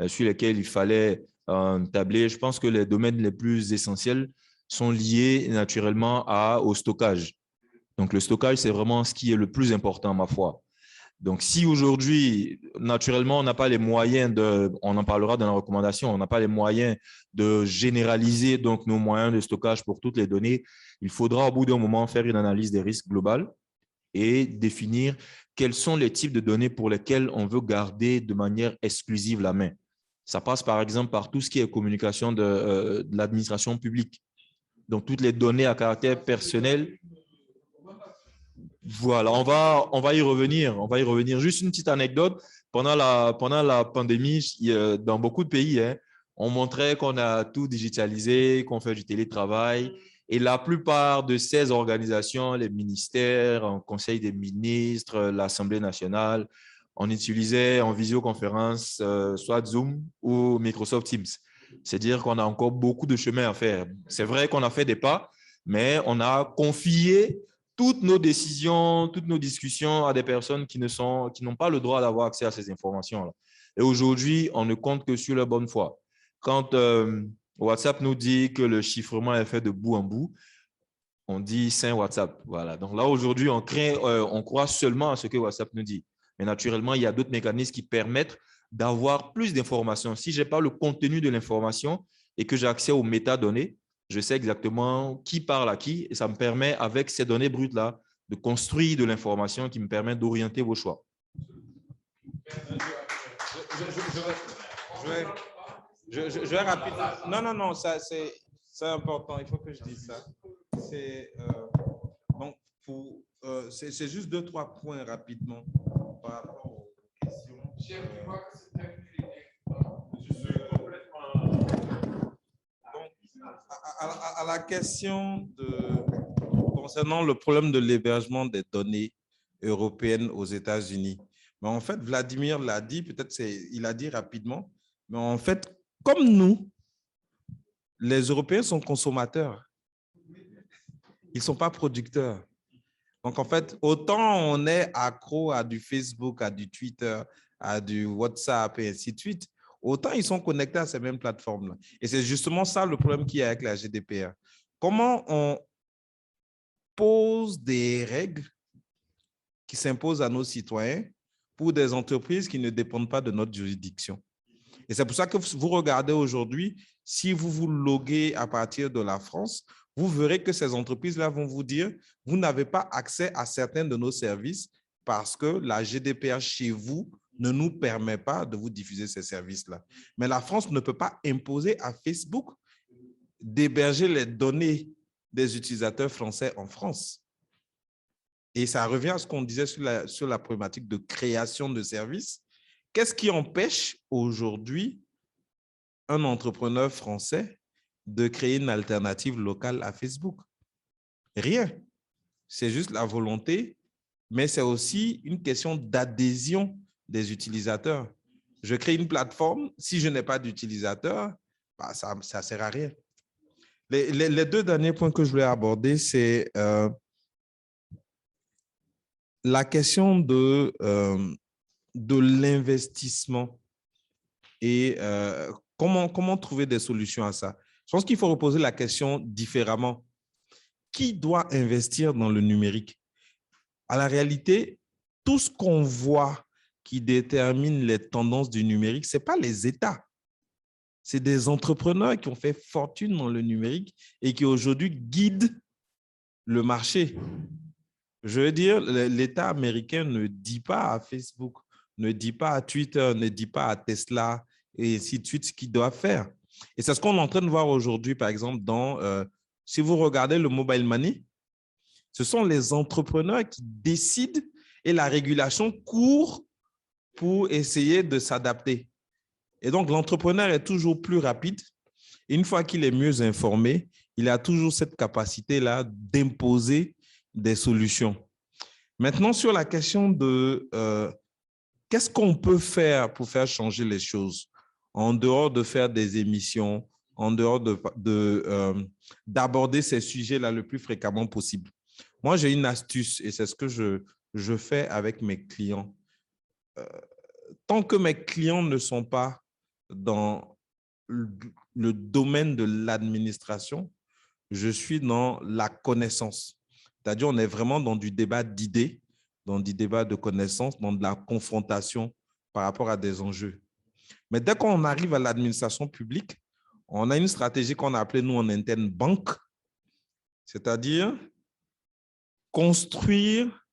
sur lesquels il fallait tabler. Je pense que les domaines les plus essentiels sont liés naturellement au stockage. Donc, le stockage, c'est vraiment ce qui est le plus important, ma foi. Donc, si aujourd'hui, naturellement, on n'a pas les moyens on en parlera dans la recommandation, on n'a pas les moyens de généraliser donc, nos moyens de stockage pour toutes les données, il faudra au bout d'un moment faire une analyse des risques globales et définir quels sont les types de données pour lesquels on veut garder de manière exclusive la main. Ça passe par exemple par tout ce qui est communication de l'administration publique. Donc, toutes les données à caractère personnel. Voilà, on va y revenir. On va y revenir. Juste une petite anecdote. Pendant la pandémie, dans beaucoup de pays, on montrait qu'on a tout digitalisé, qu'on fait du télétravail. Et la plupart de ces organisations, les ministères, le Conseil des ministres, l'Assemblée nationale, on utilisait en visioconférence soit Zoom ou Microsoft Teams. C'est-à-dire qu'on a encore beaucoup de chemin à faire. C'est vrai qu'on a fait des pas, mais on a confié toutes nos décisions, toutes nos discussions à des personnes qui n'ont pas le droit d'avoir accès à ces informations-là. Et aujourd'hui, on ne compte que sur la bonne foi. Quand WhatsApp nous dit que le chiffrement est fait de bout en bout, on dit Saint WhatsApp. Voilà. Donc là, aujourd'hui, on croit seulement à ce que WhatsApp nous dit. Mais naturellement, il y a d'autres mécanismes qui permettent d'avoir plus d'informations. Si je n'ai pas le contenu de l'information et que j'ai accès aux métadonnées, je sais exactement qui parle à qui et ça me permet, avec ces données brutes-là, de construire de l'information qui me permet d'orienter vos choix. Je vais rapidement. Non, ça c'est important. Il faut que je dise ça. C'est juste 2-3 points rapidement par rapport aux questions. À la question concernant le problème de l'hébergement des données européennes aux États-Unis. Mais en fait, Vladimir l'a dit, peut-être il a dit rapidement, mais en fait, comme nous, les Européens sont consommateurs. Ils ne sont pas producteurs. Donc, en fait, autant on est accro à du Facebook, à du Twitter, à du WhatsApp et ainsi de suite, autant ils sont connectés à ces mêmes plateformes-là. Et c'est justement ça le problème qu'il y a avec la GDPR. Comment on pose des règles qui s'imposent à nos citoyens pour des entreprises qui ne dépendent pas de notre juridiction. Et c'est pour ça que vous regardez aujourd'hui, si vous vous loguez à partir de la France, vous verrez que ces entreprises-là vont vous dire, vous n'avez pas accès à certains de nos services parce que la GDPR chez vous ne nous permet pas de vous diffuser ces services-là. Mais la France ne peut pas imposer à Facebook d'héberger les données des utilisateurs français en France. Et ça revient à ce qu'on disait sur la problématique de création de services. Qu'est-ce qui empêche aujourd'hui un entrepreneur français de créer une alternative locale à Facebook? Rien. C'est juste la volonté, mais c'est aussi une question d'adhésion des utilisateurs. Je crée une plateforme, si je n'ai pas d'utilisateurs, bah, ça ne sert à rien. Les deux derniers points que je voulais aborder, c'est la question de l'investissement et comment trouver des solutions à ça. Je pense qu'il faut reposer la question différemment. Qui doit investir dans le numérique? À la réalité, tout ce qu'on voit qui détermine les tendances du numérique, ce n'est pas les États. C'est des entrepreneurs qui ont fait fortune dans le numérique et qui aujourd'hui guident le marché. Je veux dire, l'État américain ne dit pas à Facebook, ne dit pas à Twitter, ne dit pas à Tesla et ainsi de suite ce qu'ils doivent faire. Et c'est ce qu'on est en train de voir aujourd'hui, par exemple, si vous regardez le mobile money, ce sont les entrepreneurs qui décident et la régulation court pour essayer de s'adapter. Et donc, l'entrepreneur est toujours plus rapide. Et une fois qu'il est mieux informé, il a toujours cette capacité-là d'imposer des solutions. Maintenant, sur la question de qu'est-ce qu'on peut faire pour faire changer les choses, en dehors de faire des émissions, en dehors d'aborder ces sujets-là le plus fréquemment possible. Moi, j'ai une astuce et c'est ce que je fais avec mes clients. Tant que mes clients ne sont pas dans le domaine de l'administration, je suis dans la connaissance. C'est-à-dire, on est vraiment dans du débat d'idées, dans du débat de connaissances, dans de la confrontation par rapport à des enjeux. Mais dès qu'on arrive à l'administration publique, on a une stratégie qu'on a appelée, nous, en interne, banque, c'est-à-dire construire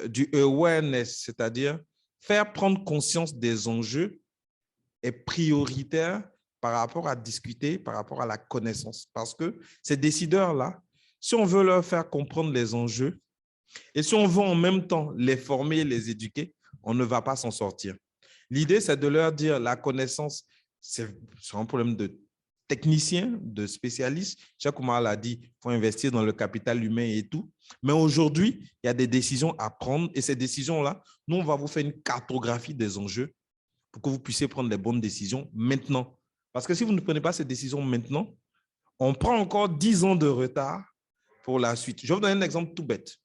du awareness, c'est-à-dire faire prendre conscience des enjeux est prioritaire par rapport à discuter, par rapport à la connaissance. Parce que ces décideurs-là, si on veut leur faire comprendre les enjeux et si on veut en même temps les former et les éduquer, on ne va pas s'en sortir. L'idée, c'est de leur dire la connaissance, c'est un problème de technicien, de spécialiste. Cheikh Oumar l'a dit, il faut investir dans le capital humain et tout. Mais aujourd'hui, il y a des décisions à prendre et ces décisions-là, nous, on va vous faire une cartographie des enjeux pour que vous puissiez prendre les bonnes décisions maintenant. Parce que si vous ne prenez pas ces décisions maintenant, on prend encore 10 ans de retard pour la suite. Je vais vous donner un exemple tout bête.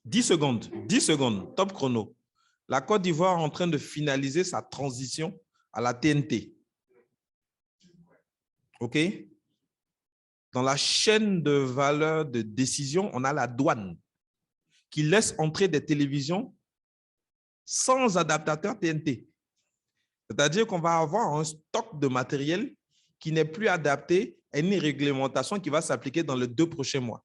10 secondes, top chrono. La Côte d'Ivoire est en train de finaliser sa transition à la TNT. OK? Dans la chaîne de valeur de décision, on a la douane qui laisse entrer des télévisions sans adaptateur TNT. C'est-à-dire qu'on va avoir un stock de matériel qui n'est plus adapté à une réglementation qui va s'appliquer dans les 2 prochains mois.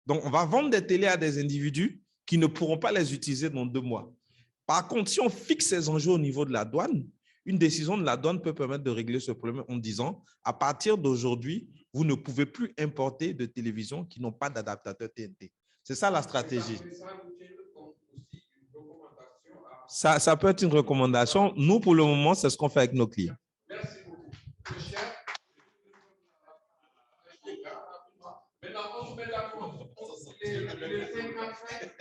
Donc, on va vendre des télés à des individus qui ne pourront pas les utiliser dans 2 mois. Par contre, si on fixe ces enjeux au niveau de la douane, une décision de la douane peut permettre de régler ce problème en disant, à partir d'aujourd'hui, vous ne pouvez plus importer de télévisions qui n'ont pas d'adaptateur TNT. C'est ça la stratégie. Ça peut être une recommandation. Nous, pour le moment, c'est ce qu'on fait avec nos clients. Merci beaucoup. Maintenant, on se met d'accord. Les 55.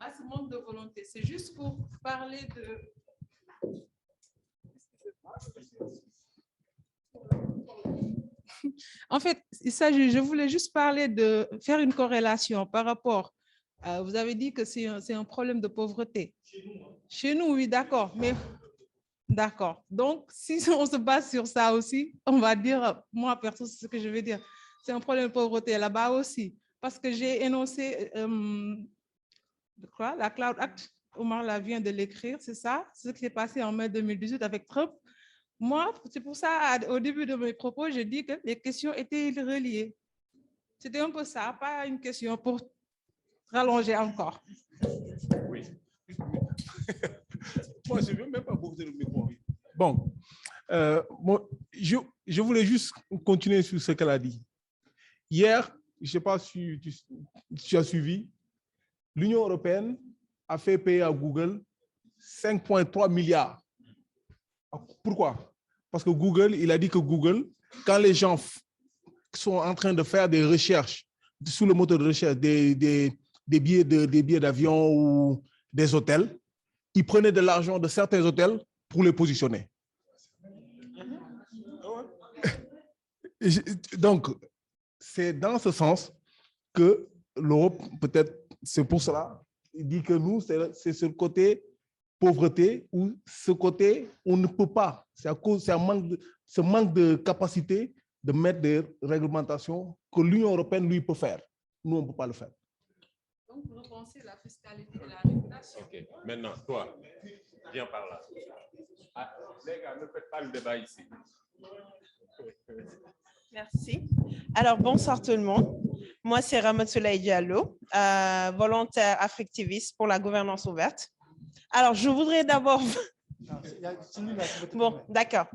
À ce manque de volonté. C'est juste pour parler de... En fait, je voulais juste parler de faire une corrélation par rapport, vous avez dit que c'est un problème de pauvreté. Chez nous, oui, d'accord, mais d'accord. Donc, si on se base sur ça aussi, on va dire, moi, perso, c'est ce que je veux dire, c'est un problème de pauvreté là-bas aussi, parce que j'ai énoncé la Cloud Act, Omar la vient de l'écrire, c'est ça, c'est ce qui s'est passé en mai 2018 avec Trump. Moi, c'est pour ça, au début de mes propos, j'ai dit que les questions étaient reliées. C'était un peu ça, pas une question pour rallonger encore. Oui. Moi, je ne veux même pas poser le micro. Bon, je voulais juste continuer sur ce qu'elle a dit. Hier, je ne sais pas si tu as suivi, l'Union européenne a fait payer à Google 5,3 milliards. Pourquoi? Parce que Google, il a dit que Google, quand les gens sont en train de faire des recherches sous le moteur de recherche des billets d'avion ou des hôtels, ils prenaient de l'argent de certains hôtels pour les positionner. Donc, c'est dans ce sens que l'Europe, peut-être, c'est pour cela, il dit que nous, c'est ce côté pauvreté ou ce côté, on ne peut pas. C'est à cause de ce manque de capacité de mettre des réglementations que l'Union européenne, lui, peut faire. Nous, on ne peut pas le faire. Donc, vous repensez la fiscalité et la régulation. OK. Maintenant, toi, viens par là. Ah, les gars, ne faites pas le débat ici. Merci. Alors, bonsoir tout le monde. Moi, c'est Ramatoulaye Diallo, volontaire Africtiviste pour la gouvernance ouverte. Alors, je voudrais d'abord... Bon, d'accord.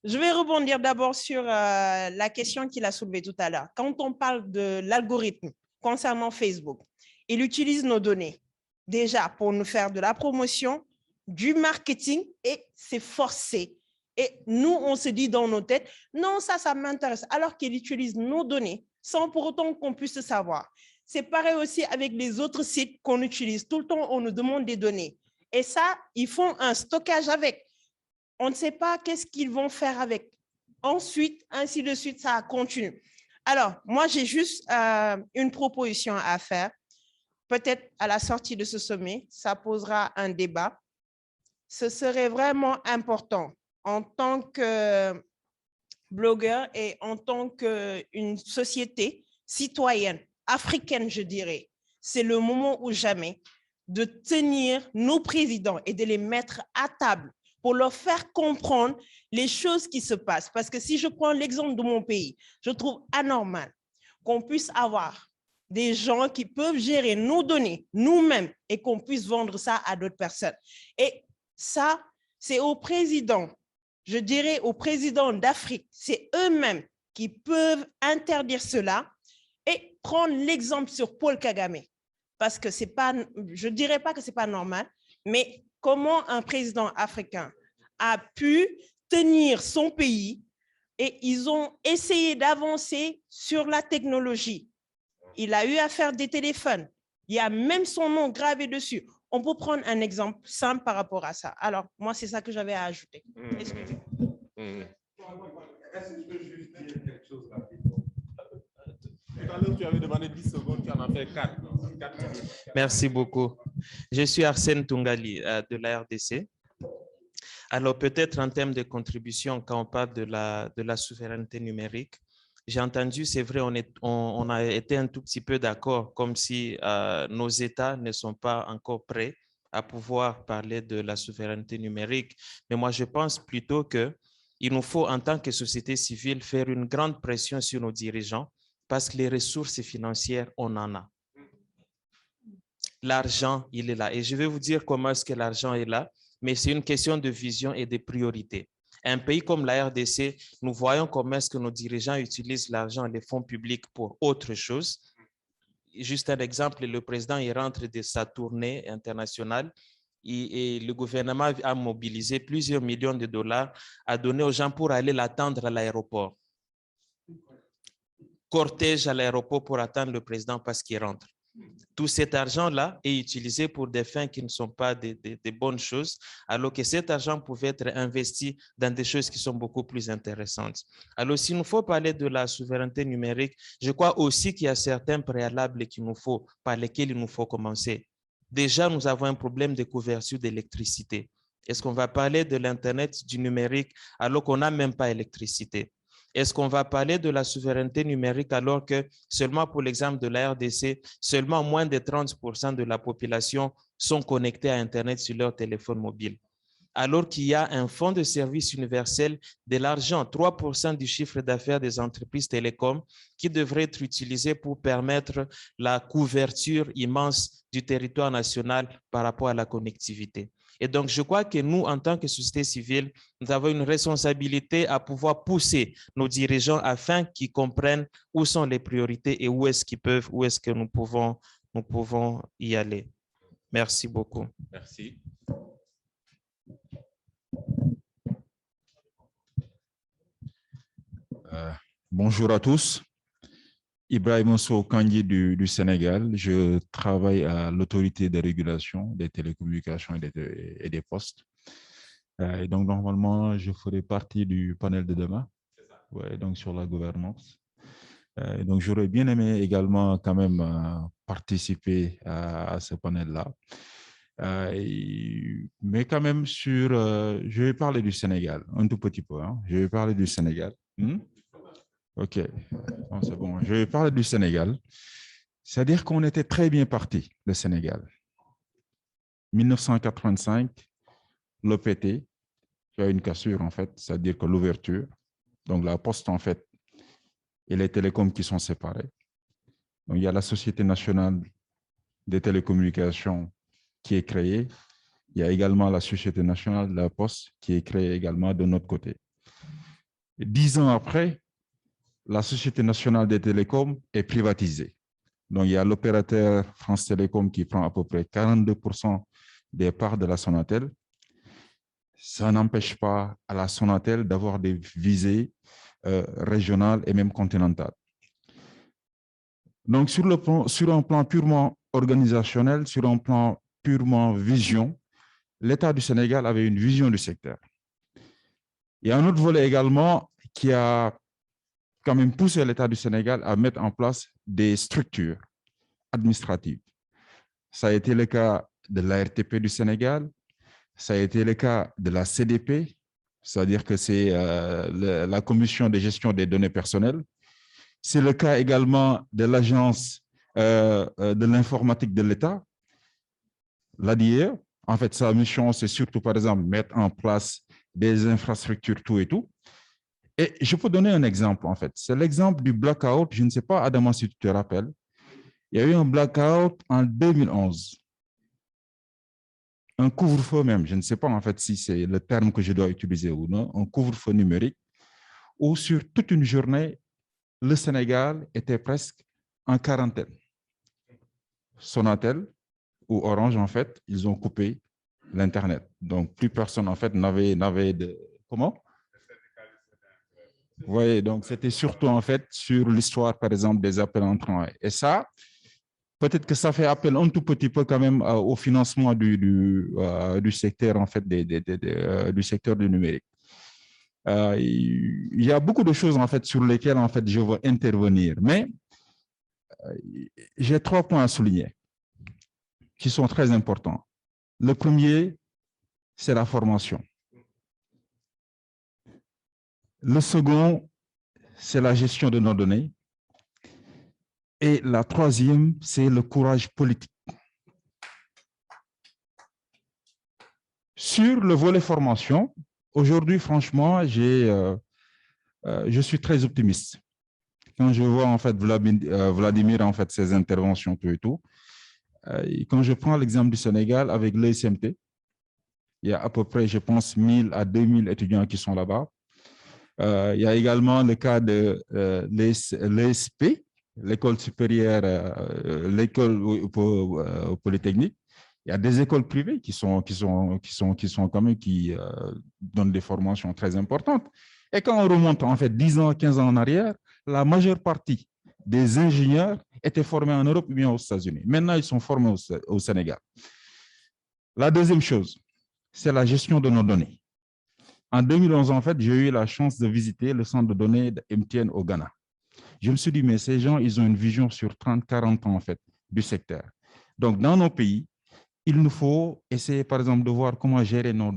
Je vais rebondir d'abord sur la question qu'il a soulevée tout à l'heure. Quand on parle de l'algorithme concernant Facebook, il utilise nos données déjà pour nous faire de la promotion, du marketing et c'est forcé. Et nous, on se dit dans nos têtes, non, ça m'intéresse, alors qu'il utilise nos données sans pour autant qu'on puisse savoir. C'est pareil aussi avec les autres sites qu'on utilise. Tout le temps, on nous demande des données. Et ça, ils font un stockage avec. On ne sait pas qu'est-ce qu'ils vont faire avec. Ensuite, ainsi de suite, ça continue. Alors, moi, j'ai juste une proposition à faire. Peut-être à la sortie de ce sommet, ça posera un débat. Ce serait vraiment important en tant que blogueur et en tant qu'une société citoyenne, africaine, je dirais. C'est le moment ou jamais de tenir nos présidents et de les mettre à table pour leur faire comprendre les choses qui se passent. Parce que si je prends l'exemple de mon pays, je trouve anormal qu'on puisse avoir des gens qui peuvent gérer nos données nous-mêmes et qu'on puisse vendre ça à d'autres personnes. Et ça, c'est aux présidents, je dirais aux présidents d'Afrique, c'est eux-mêmes qui peuvent interdire cela et prendre l'exemple sur Paul Kagame. Parce que c'est pas, je ne dirais pas que ce n'est pas normal, mais comment un président africain a pu tenir son pays et ils ont essayé d'avancer sur la technologie. Il a eu à faire des téléphones. Il y a même son nom gravé dessus. On peut prendre un exemple simple par rapport à ça. Alors, moi, c'est ça que j'avais à ajouter. Excusez. Est-ce que je peux juste dire quelque chose rapidement? Tout à l'heure, tu avais demandé 10 secondes, tu en as fait 4. Merci beaucoup. Je suis Arsène Tungali de la RDC. Alors, peut-être en termes de contribution, quand on parle de la souveraineté numérique, j'ai entendu, c'est vrai, on a été un tout petit peu d'accord, comme si nos États ne sont pas encore prêts à pouvoir parler de la souveraineté numérique. Mais moi, je pense plutôt qu'il nous faut, en tant que société civile, faire une grande pression sur nos dirigeants parce que les ressources financières, on en a. L'argent, il est là. Et je vais vous dire comment est-ce que l'argent est là, mais c'est une question de vision et de priorité. Un pays comme la RDC, nous voyons comment est-ce que nos dirigeants utilisent l'argent, les fonds publics pour autre chose. Juste un exemple, le président il rentre de sa tournée internationale et le gouvernement a mobilisé plusieurs millions de dollars à donner aux gens pour aller l'attendre à l'aéroport. Cortège à l'aéroport pour attendre le président parce qu'il rentre. Tout cet argent-là est utilisé pour des fins qui ne sont pas des bonnes choses, alors que cet argent pouvait être investi dans des choses qui sont beaucoup plus intéressantes. Alors, s'il nous faut parler de la souveraineté numérique, je crois aussi qu'il y a certains préalables par lesquels il nous faut commencer. Déjà, nous avons un problème de couverture d'électricité. Est-ce qu'on va parler de l'Internet, du numérique, alors qu'on n'a même pas d'électricité? Est-ce qu'on va parler de la souveraineté numérique alors que seulement pour l'exemple de la RDC, seulement moins de 30% de la population sont connectés à Internet sur leur téléphone mobile? Alors qu'il y a un fonds de service universel de l'argent, 3% du chiffre d'affaires des entreprises télécoms qui devrait être utilisé pour permettre la couverture immense du territoire national par rapport à la connectivité. Et donc, je crois que nous, en tant que société civile, nous avons une responsabilité à pouvoir pousser nos dirigeants afin qu'ils comprennent où sont les priorités et où est-ce qu'ils peuvent, où est-ce que nous pouvons y aller. Merci beaucoup. Merci. Bonjour à tous. Ibrahim Sow Kandji du Sénégal. Je travaille à l'autorité de régulation des télécommunications et des postes. Et donc, normalement, je ferai partie du panel de demain, ouais, donc sur la gouvernance. Donc, j'aurais bien aimé également quand même participer à ce panel-là. Mais quand même, je vais parler du Sénégal, un tout petit peu. Hein. Je vais parler du Sénégal. OK, bon, c'est bon. Je vais parler du Sénégal. C'est-à-dire qu'on était très bien parti, le Sénégal. 1985, l'OPT, il y a une cassure en fait, c'est-à-dire que l'ouverture, donc la poste en fait, et les télécoms qui sont séparés. Donc il y a la Société nationale des télécommunications qui est créée. Il y a également la Société nationale de la poste qui est créée également de notre côté. Et 10 ans après, la Société nationale des télécoms est privatisée. Donc, il y a l'opérateur France Télécom qui prend à peu près 42% des parts de la Sonatel. Ça n'empêche pas à la Sonatel d'avoir des visées régionales et même continentales. Donc, sur un plan purement organisationnel, sur un plan purement vision, l'État du Sénégal avait une vision du secteur. Il y a un autre volet également qui a quand même poussé l'État du Sénégal à mettre en place des structures administratives. Ça a été le cas de l'ARTP du Sénégal, ça a été le cas de la CDP, c'est-à-dire que c'est la Commission de gestion des données personnelles. C'est le cas également de l'Agence de l'informatique de l'État. l'ADIE, en fait, sa mission, c'est surtout, par exemple, mettre en place des infrastructures, tout et tout. Et je peux donner un exemple, en fait. C'est l'exemple du blackout. Je ne sais pas, Adama, si tu te rappelles. Il y a eu un blackout en 2011. Un couvre-feu même, je ne sais pas en fait si c'est le terme que je dois utiliser ou non, un couvre-feu numérique, où sur toute une journée, le Sénégal était presque en quarantaine. Sonatel ou Orange, en fait, ils ont coupé l'Internet. Donc, plus personne, en fait, n'avait de... Comment? Oui, donc c'était surtout, en fait, sur l'histoire, par exemple, des appels entrants. Et ça, peut-être que ça fait appel un tout petit peu quand même au financement du secteur, en fait, du secteur du numérique. Il y a beaucoup de choses, en fait, sur lesquelles, en fait, je veux intervenir. Mais j'ai 3 points à souligner qui sont très importants. Le premier, c'est la formation. Le second, c'est la gestion de nos données. Et la troisième, c'est le courage politique. Sur le volet formation, aujourd'hui, franchement, je suis très optimiste. Quand je vois en fait Vladimir, en fait, ses interventions, tout et tout, quand je prends l'exemple du Sénégal avec l'ESMT, il y a à peu près, je pense, 1000 à 2000 étudiants qui sont là-bas. Il y a également le cas de l'ESP, l'école supérieure, l'école polytechnique. Il y a des écoles privées qui quand même, qui donnent des formations très importantes. Et quand on remonte en fait 10 ans, 15 ans en arrière, la majeure partie des ingénieurs étaient formés en Europe ou bien aux États-Unis. Maintenant, ils sont formés au Sénégal. La deuxième chose, c'est la gestion de nos données. En 2011, en fait, j'ai eu la chance de visiter le centre de données de MTN au Ghana. Je me suis dit, mais ces gens, ils ont une vision sur 30, 40 ans, en fait, du secteur. Donc, dans nos pays, il nous faut essayer, par exemple, de voir comment gérer nos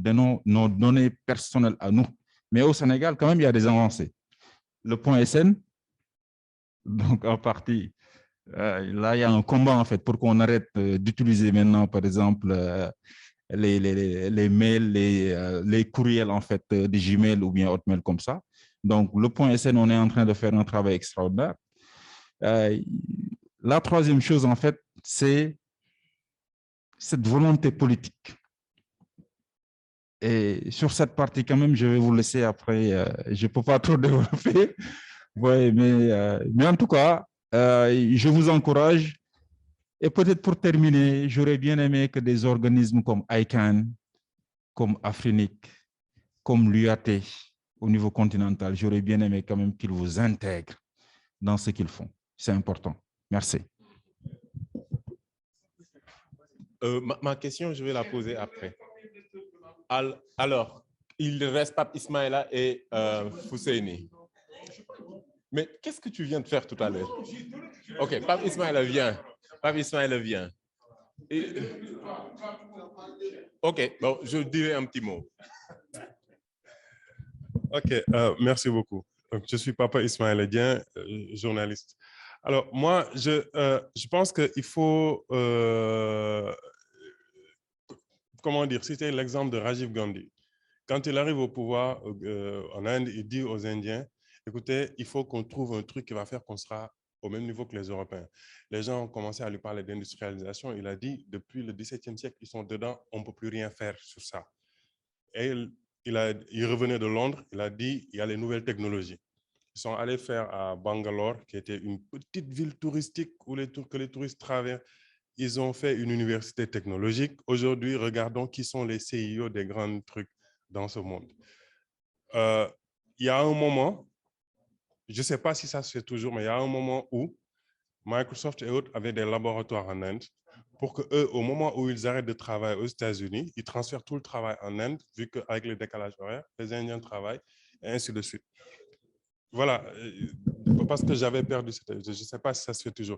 données personnelles à nous. Mais au Sénégal, quand même, il y a des avancées. Le point SN, donc en partie, là, il y a un combat, en fait, pour qu'on arrête d'utiliser maintenant, par exemple, les mails, les courriels, en fait, des Gmail ou bien Hotmail comme ça. Donc, le point SN, on est en train de faire un travail extraordinaire. La troisième chose, en fait, c'est cette volonté politique. Et sur cette partie, quand même, je vais vous laisser après. Je ne peux pas trop développer. Ouais, mais en tout cas, je vous encourage. Et peut-être pour terminer, j'aurais bien aimé que des organismes comme ICANN, comme Afrinic, comme l'UAT au niveau continental, j'aurais bien aimé quand même qu'ils vous intègrent dans ce qu'ils font. C'est important. Merci. Ma question, je vais la poser après. Alors, il reste Pape Ismaïla et Fousseini. Mais qu'est-ce que tu viens de faire tout à l'heure? Ok, Pape Ismaïla, viens. Pape Ismaïla, viens. Ok, bon, je dirai un petit mot. Ok, merci beaucoup. Donc, je suis Papa Ismaïla Dieng, journaliste. Alors, moi, je pense qu'il faut, comment dire, citer l'exemple de Rajiv Gandhi. Quand il arrive au pouvoir en Inde, il dit aux Indiens, écoutez, il faut qu'on trouve un truc qui va faire qu'on sera au même niveau que les Européens. Les gens ont commencé à lui parler d'industrialisation. Il a dit, depuis le XVIIe siècle, ils sont dedans, on ne peut plus rien faire sur ça. Et il revenait de Londres, il a dit, il y a les nouvelles technologies. Ils sont allés faire à Bangalore, qui était une petite ville touristique que les touristes traversent. Ils ont fait une université technologique. Aujourd'hui, regardons qui sont les CIO des grands trucs dans ce monde. Il y a un moment, je ne sais pas si ça se fait toujours, mais il y a un moment où Microsoft et autres avaient des laboratoires en Inde pour qu'eux, au moment où ils arrêtent de travailler aux États-Unis, ils transfèrent tout le travail en Inde, vu qu'avec le décalage horaire, les Indiens travaillent, et ainsi de suite. Voilà, parce que j'avais perdu, je ne sais pas si ça se fait toujours.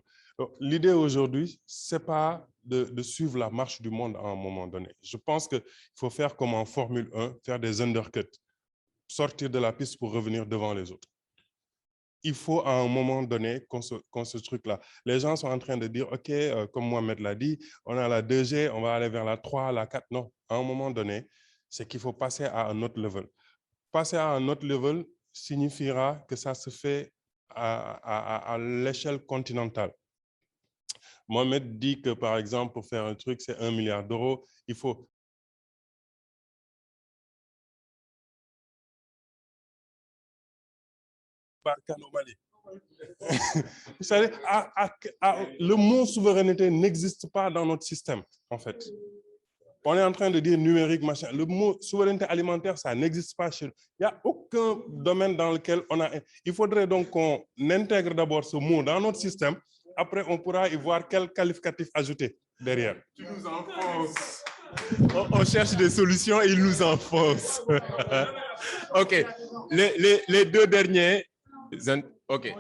L'idée aujourd'hui, ce n'est pas de suivre la marche du monde à un moment donné. Je pense qu'il faut faire comme en Formule 1, faire des undercuts, sortir de la piste pour revenir devant les autres. il faut à un moment donné qu'on se truc-là. Les gens sont en train de dire, OK, comme Mohamed l'a dit, on a la 2G, on va aller vers la 3, la 4. Non, à un moment donné, c'est qu'il faut passer à un autre level. Passer à un autre level signifiera que ça se fait à l'échelle continentale. Mohamed dit que, par exemple, pour faire un truc, c'est 1 milliard d'euros. Il faut... Le mot souveraineté n'existe pas dans notre système, en fait. On est en train de dire numérique, machin. Le mot souveraineté alimentaire, ça n'existe pas chez nous. Il n'y a aucun domaine dans lequel on a... Il faudrait donc qu'on intègre d'abord ce mot dans notre système. Après, on pourra y voir quel qualificatif ajouter derrière. Tu nous enfonces. On cherche des solutions et il nous enfonce. OK. Les deux derniers... OK.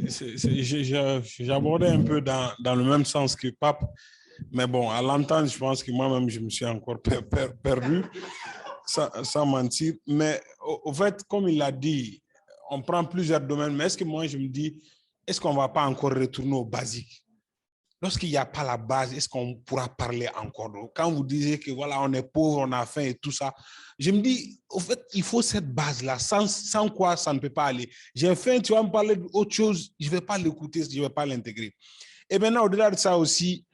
J'ai abordé un peu dans le même sens que Pape. Mais bon, à l'entendre, je pense que moi-même, je me suis encore perdu, sans mentir. Mais au fait, comme il l'a dit, on prend plusieurs domaines. Mais est-ce que moi, je me dis, est-ce qu'on ne va pas encore retourner au basique? Lorsqu'il n'y a pas la base, est-ce qu'on pourra parler encore? Quand vous disiez que voilà, on est pauvre, on a faim et tout ça, je me dis, au fait, il faut cette base-là, sans quoi ça ne peut pas aller. J'ai faim, tu vas me parler d'autre chose, je ne vais pas l'écouter, je ne vais pas l'intégrer. Et maintenant, au-delà de ça aussi,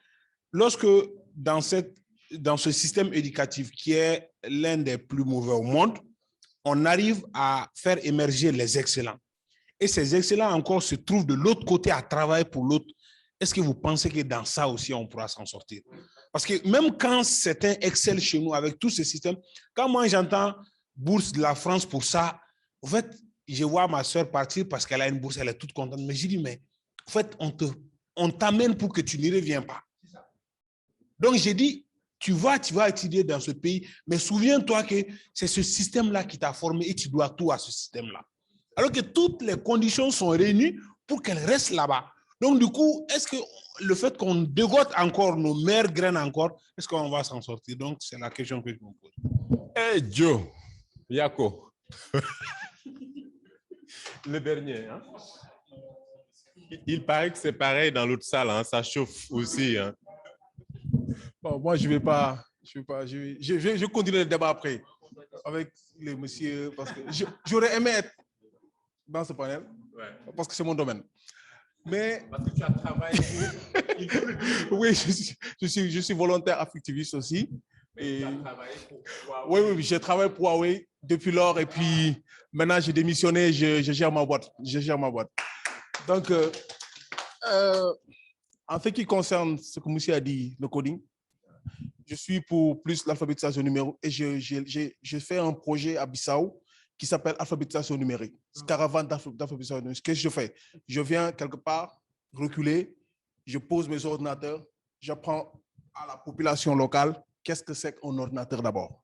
lorsque dans ce système éducatif qui est l'un des plus mauvais au monde, on arrive à faire émerger les excellents. Et ces excellents encore se trouvent de l'autre côté à travailler pour l'autre. Est-ce que vous pensez que dans ça aussi, on pourra s'en sortir? Parce que même quand certains excellent chez nous avec tous ces systèmes, quand moi j'entends bourse de la France pour ça, en fait, je vois ma soeur partir parce qu'elle a une bourse, elle est toute contente. Mais je dis, mais en fait, on t'amène pour que tu n'y reviens pas. Donc, j'ai dit, tu vas étudier dans ce pays, mais souviens-toi que c'est ce système-là qui t'a formé et tu dois tout à ce système-là. Alors que toutes les conditions sont réunies pour qu'elle reste là-bas. Donc, du coup, est-ce que le fait qu'on dégote encore nos meilleures graines encore, est-ce qu'on va s'en sortir? Donc, c'est la question que je me pose. Hey Joe, Yako. Le dernier. Hein? Il paraît que c'est pareil dans l'autre salle, hein? Ça chauffe aussi. Hein? Bon, moi, je continue le débat après avec les messieurs parce que j'aurais aimé être dans ce panel parce que c'est mon domaine. Mais parce que tu as travaillé. Oui, je suis volontaire affectiviste aussi. Et tu as travaillé pour Huawei. Oui, j'ai travaillé pour Huawei depuis lors et puis maintenant j'ai démissionné, je gère ma boîte. Donc, en ce qui concerne ce que monsieur a dit, le coding, je suis pour plus l'alphabétisation numérique et je fais un projet à Bissau qui s'appelle alphabétisation numérique, caravane d'alphabétisation numérique. Ce que je fais, je viens quelque part, reculer, je pose mes ordinateurs, j'apprends à la population locale qu'est-ce que c'est qu'un ordinateur d'abord.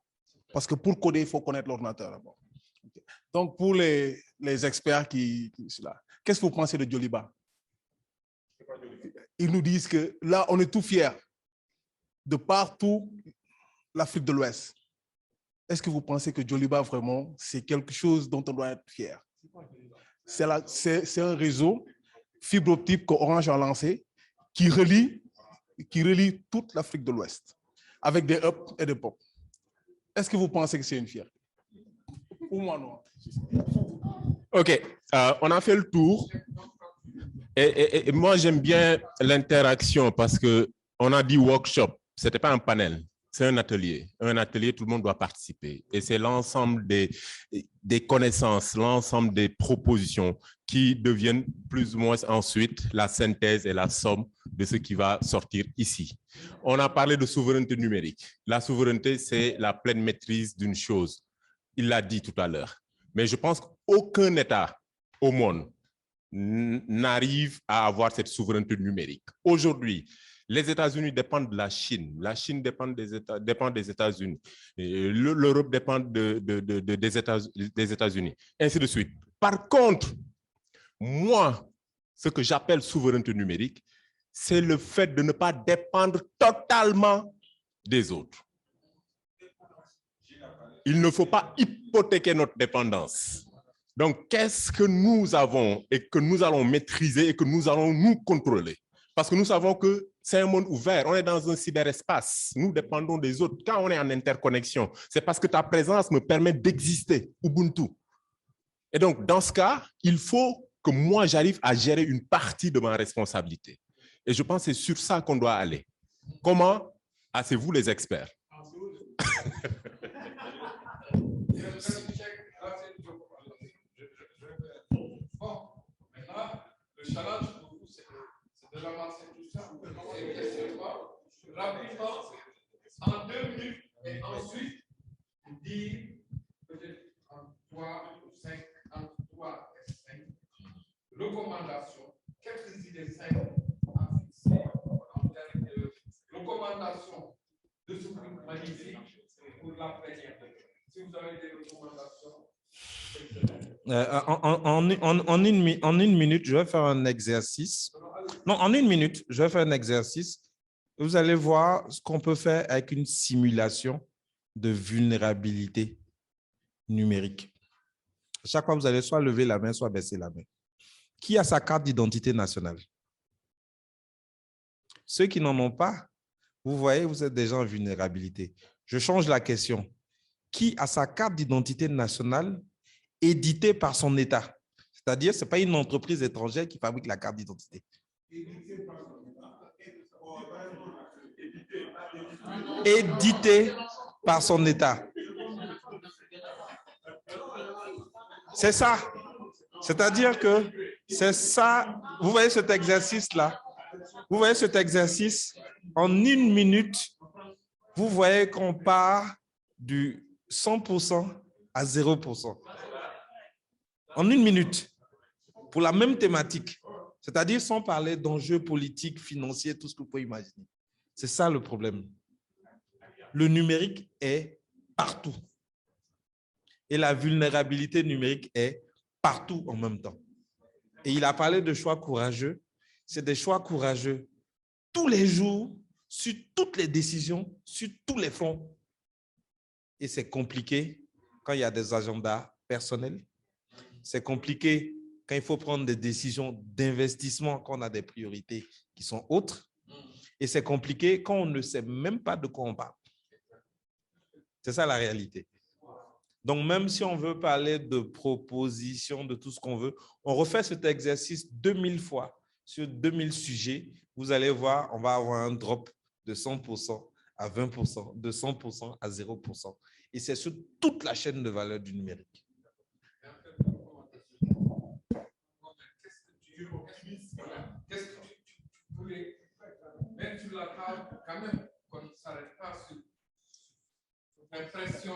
Parce que pour coder, il faut connaître l'ordinateur d'abord. Donc, pour les experts qui sont là, qu'est-ce que vous pensez de Joliba? Ils nous disent que là, on est tout fiers de partout l'Afrique de l'Ouest. Est-ce que vous pensez que Joliba, vraiment, c'est quelque chose dont on doit être fier? C'est un réseau fibre optique qu'Orange a lancé qui relie toute l'Afrique de l'Ouest avec des hubs et des pops. Est-ce que vous pensez que c'est une fierté? Pour moi, non. OK, on a fait le tour. Et moi, j'aime bien l'interaction parce qu'on a dit workshop. Ce n'était pas un panel. C'est un atelier. Un atelier, tout le monde doit participer. Et c'est l'ensemble des connaissances, l'ensemble des propositions qui deviennent plus ou moins ensuite la synthèse et la somme de ce qui va sortir ici. On a parlé de souveraineté numérique. La souveraineté, c'est la pleine maîtrise d'une chose. Il l'a dit tout à l'heure. Mais je pense qu'aucun État au monde n'arrive à avoir cette souveraineté numérique. Aujourd'hui, les États-Unis dépendent de la Chine. La Chine dépend des États-Unis. L'Europe dépend des États-Unis. Ainsi de suite. Par contre, moi, ce que j'appelle souveraineté numérique, c'est le fait de ne pas dépendre totalement des autres. Il ne faut pas hypothéquer notre dépendance. Donc, qu'est-ce que nous avons et que nous allons maîtriser et que nous allons nous contrôler? Parce que nous savons que c'est un monde ouvert, on est dans un cyberespace, nous dépendons des autres. Quand on est en interconnexion, c'est parce que ta présence me permet d'exister, Ubuntu. Et donc, dans ce cas, il faut que moi, j'arrive à gérer une partie de ma responsabilité. Et je pense que c'est sur ça qu'on doit aller. Comment? Ah, c'est vous les experts. Bon, maintenant, le challenge pour vous, c'est de ramasser tout ça. Rapidement, en 2 minutes, et ensuite, dire peut-être en 3 ou 5, entre 3 et 5 recommandations, quelques idées simples à fixer en termes de recommandations de ce groupe magnifique pour la plénière. Si vous avez des recommandations, En une minute, je vais faire un exercice. Non, en une minute, je vais faire un exercice. Vous allez voir ce qu'on peut faire avec une simulation de vulnérabilité numérique. Chaque fois, vous allez soit lever la main, soit baisser la main. Qui a sa carte d'identité nationale? Ceux qui n'en ont pas, vous voyez, vous êtes déjà en vulnérabilité. Je change la question. Qui a sa carte d'identité nationale éditée par son État? C'est-à-dire, ce n'est pas une entreprise étrangère qui fabrique la carte d'identité. Édité par son État. C'est ça. C'est-à-dire que c'est ça. Vous voyez cet exercice-là? Vous voyez cet exercice? En une minute, vous voyez qu'on part du 100% à 0%. En une minute, pour la même thématique. C'est-à-dire sans parler d'enjeux politiques, financiers, tout ce que vous pouvez imaginer. C'est ça le problème. Le numérique est partout. Et la vulnérabilité numérique est partout en même temps. Et il a parlé de choix courageux. C'est des choix courageux tous les jours, sur toutes les décisions, sur tous les fronts. Et c'est compliqué quand il y a des agendas personnels. C'est compliqué quand il faut prendre des décisions d'investissement, quand on a des priorités qui sont autres. Et c'est compliqué quand on ne sait même pas de quoi on parle. C'est ça la réalité. Donc, même si on veut parler de propositions, de tout ce qu'on veut, on refait cet exercice 2000 fois sur 2000 sujets. Vous allez voir, on va avoir un drop de 100% à 20%, de 100% à 0%. Et c'est sur toute la chaîne de valeur du numérique. Qu'est-ce que tu pourrais mettre sur la table quand même, qu'on ne s'arrête pas sur l'impression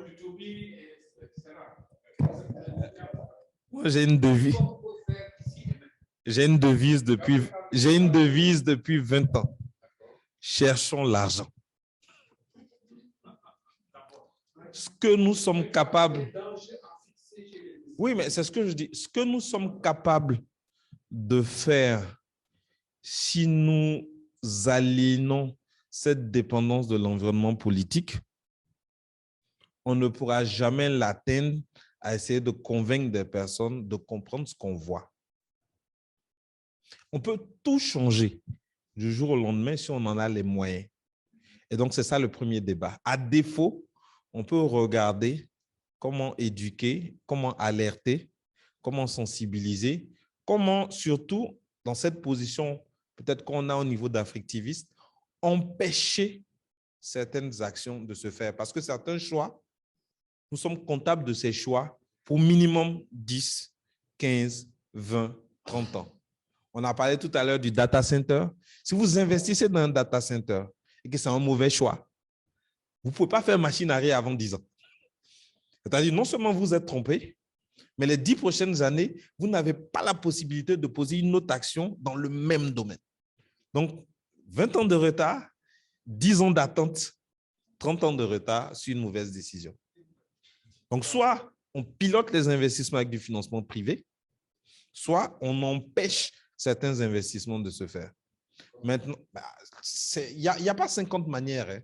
d'utopie, etc. Moi, j'ai une devise. J'ai une devise depuis 20 ans. Cherchons l'argent. Ce que nous sommes capables. Oui, mais c'est ce que je dis. Ce que nous sommes capables de faire si nous aliénons cette dépendance de l'environnement politique, on ne pourra jamais l'atteindre à essayer de convaincre des personnes de comprendre ce qu'on voit. On peut tout changer du jour au lendemain si on en a les moyens. Et donc, c'est ça le premier débat. À défaut, on peut regarder comment éduquer, comment alerter, comment sensibiliser, comment surtout, dans cette position peut-être qu'on a au niveau d'Africtiviste, empêcher certaines actions de se faire. Parce que certains choix, nous sommes comptables de ces choix pour minimum 10, 15, 20, 30 ans. On a parlé tout à l'heure du data center. Si vous investissez dans un data center et que c'est un mauvais choix, vous ne pouvez pas faire machine arrière avant 10 ans. C'est-à-dire, non seulement vous êtes trompé, mais les 10 prochaines années, vous n'avez pas la possibilité de poser une autre action dans le même domaine. Donc, 20 ans de retard, 10 ans d'attente, 30 ans de retard sur une mauvaise décision. Donc, soit on pilote les investissements avec du financement privé, soit on empêche certains investissements de se faire. Maintenant, il n'y a pas 50 manières. Hein.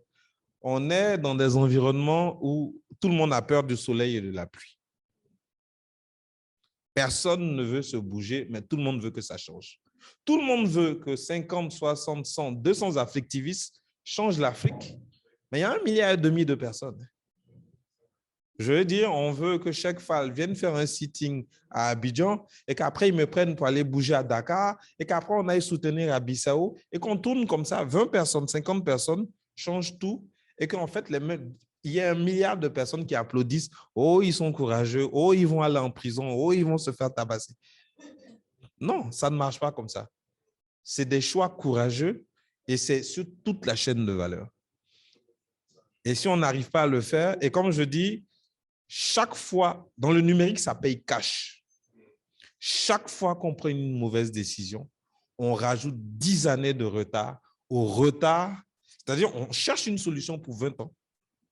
On est dans des environnements où tout le monde a peur du soleil et de la pluie. Personne ne veut se bouger, mais tout le monde veut que ça change. Tout le monde veut que 50, 60, 100, 200 affectivistes changent l'Afrique, mais il y a 1,5 milliard de personnes. Je veux dire, on veut que chaque FAL vienne faire un sitting à Abidjan et qu'après, ils me prennent pour aller bouger à Dakar et qu'après, on aille soutenir à Bissau et qu'on tourne comme ça, 20 personnes, 50 personnes changent tout et qu'en fait, il y a 1 milliard de personnes qui applaudissent. Oh, ils sont courageux. Oh, ils vont aller en prison. Oh, ils vont se faire tabasser. Non, ça ne marche pas comme ça. C'est des choix courageux et c'est sur toute la chaîne de valeur. Et si on n'arrive pas à le faire, et comme je dis, chaque fois, dans le numérique, ça paye cash. Chaque fois qu'on prend une mauvaise décision, on rajoute 10 années de retard au retard. C'est-à-dire, on cherche une solution pour 20 ans.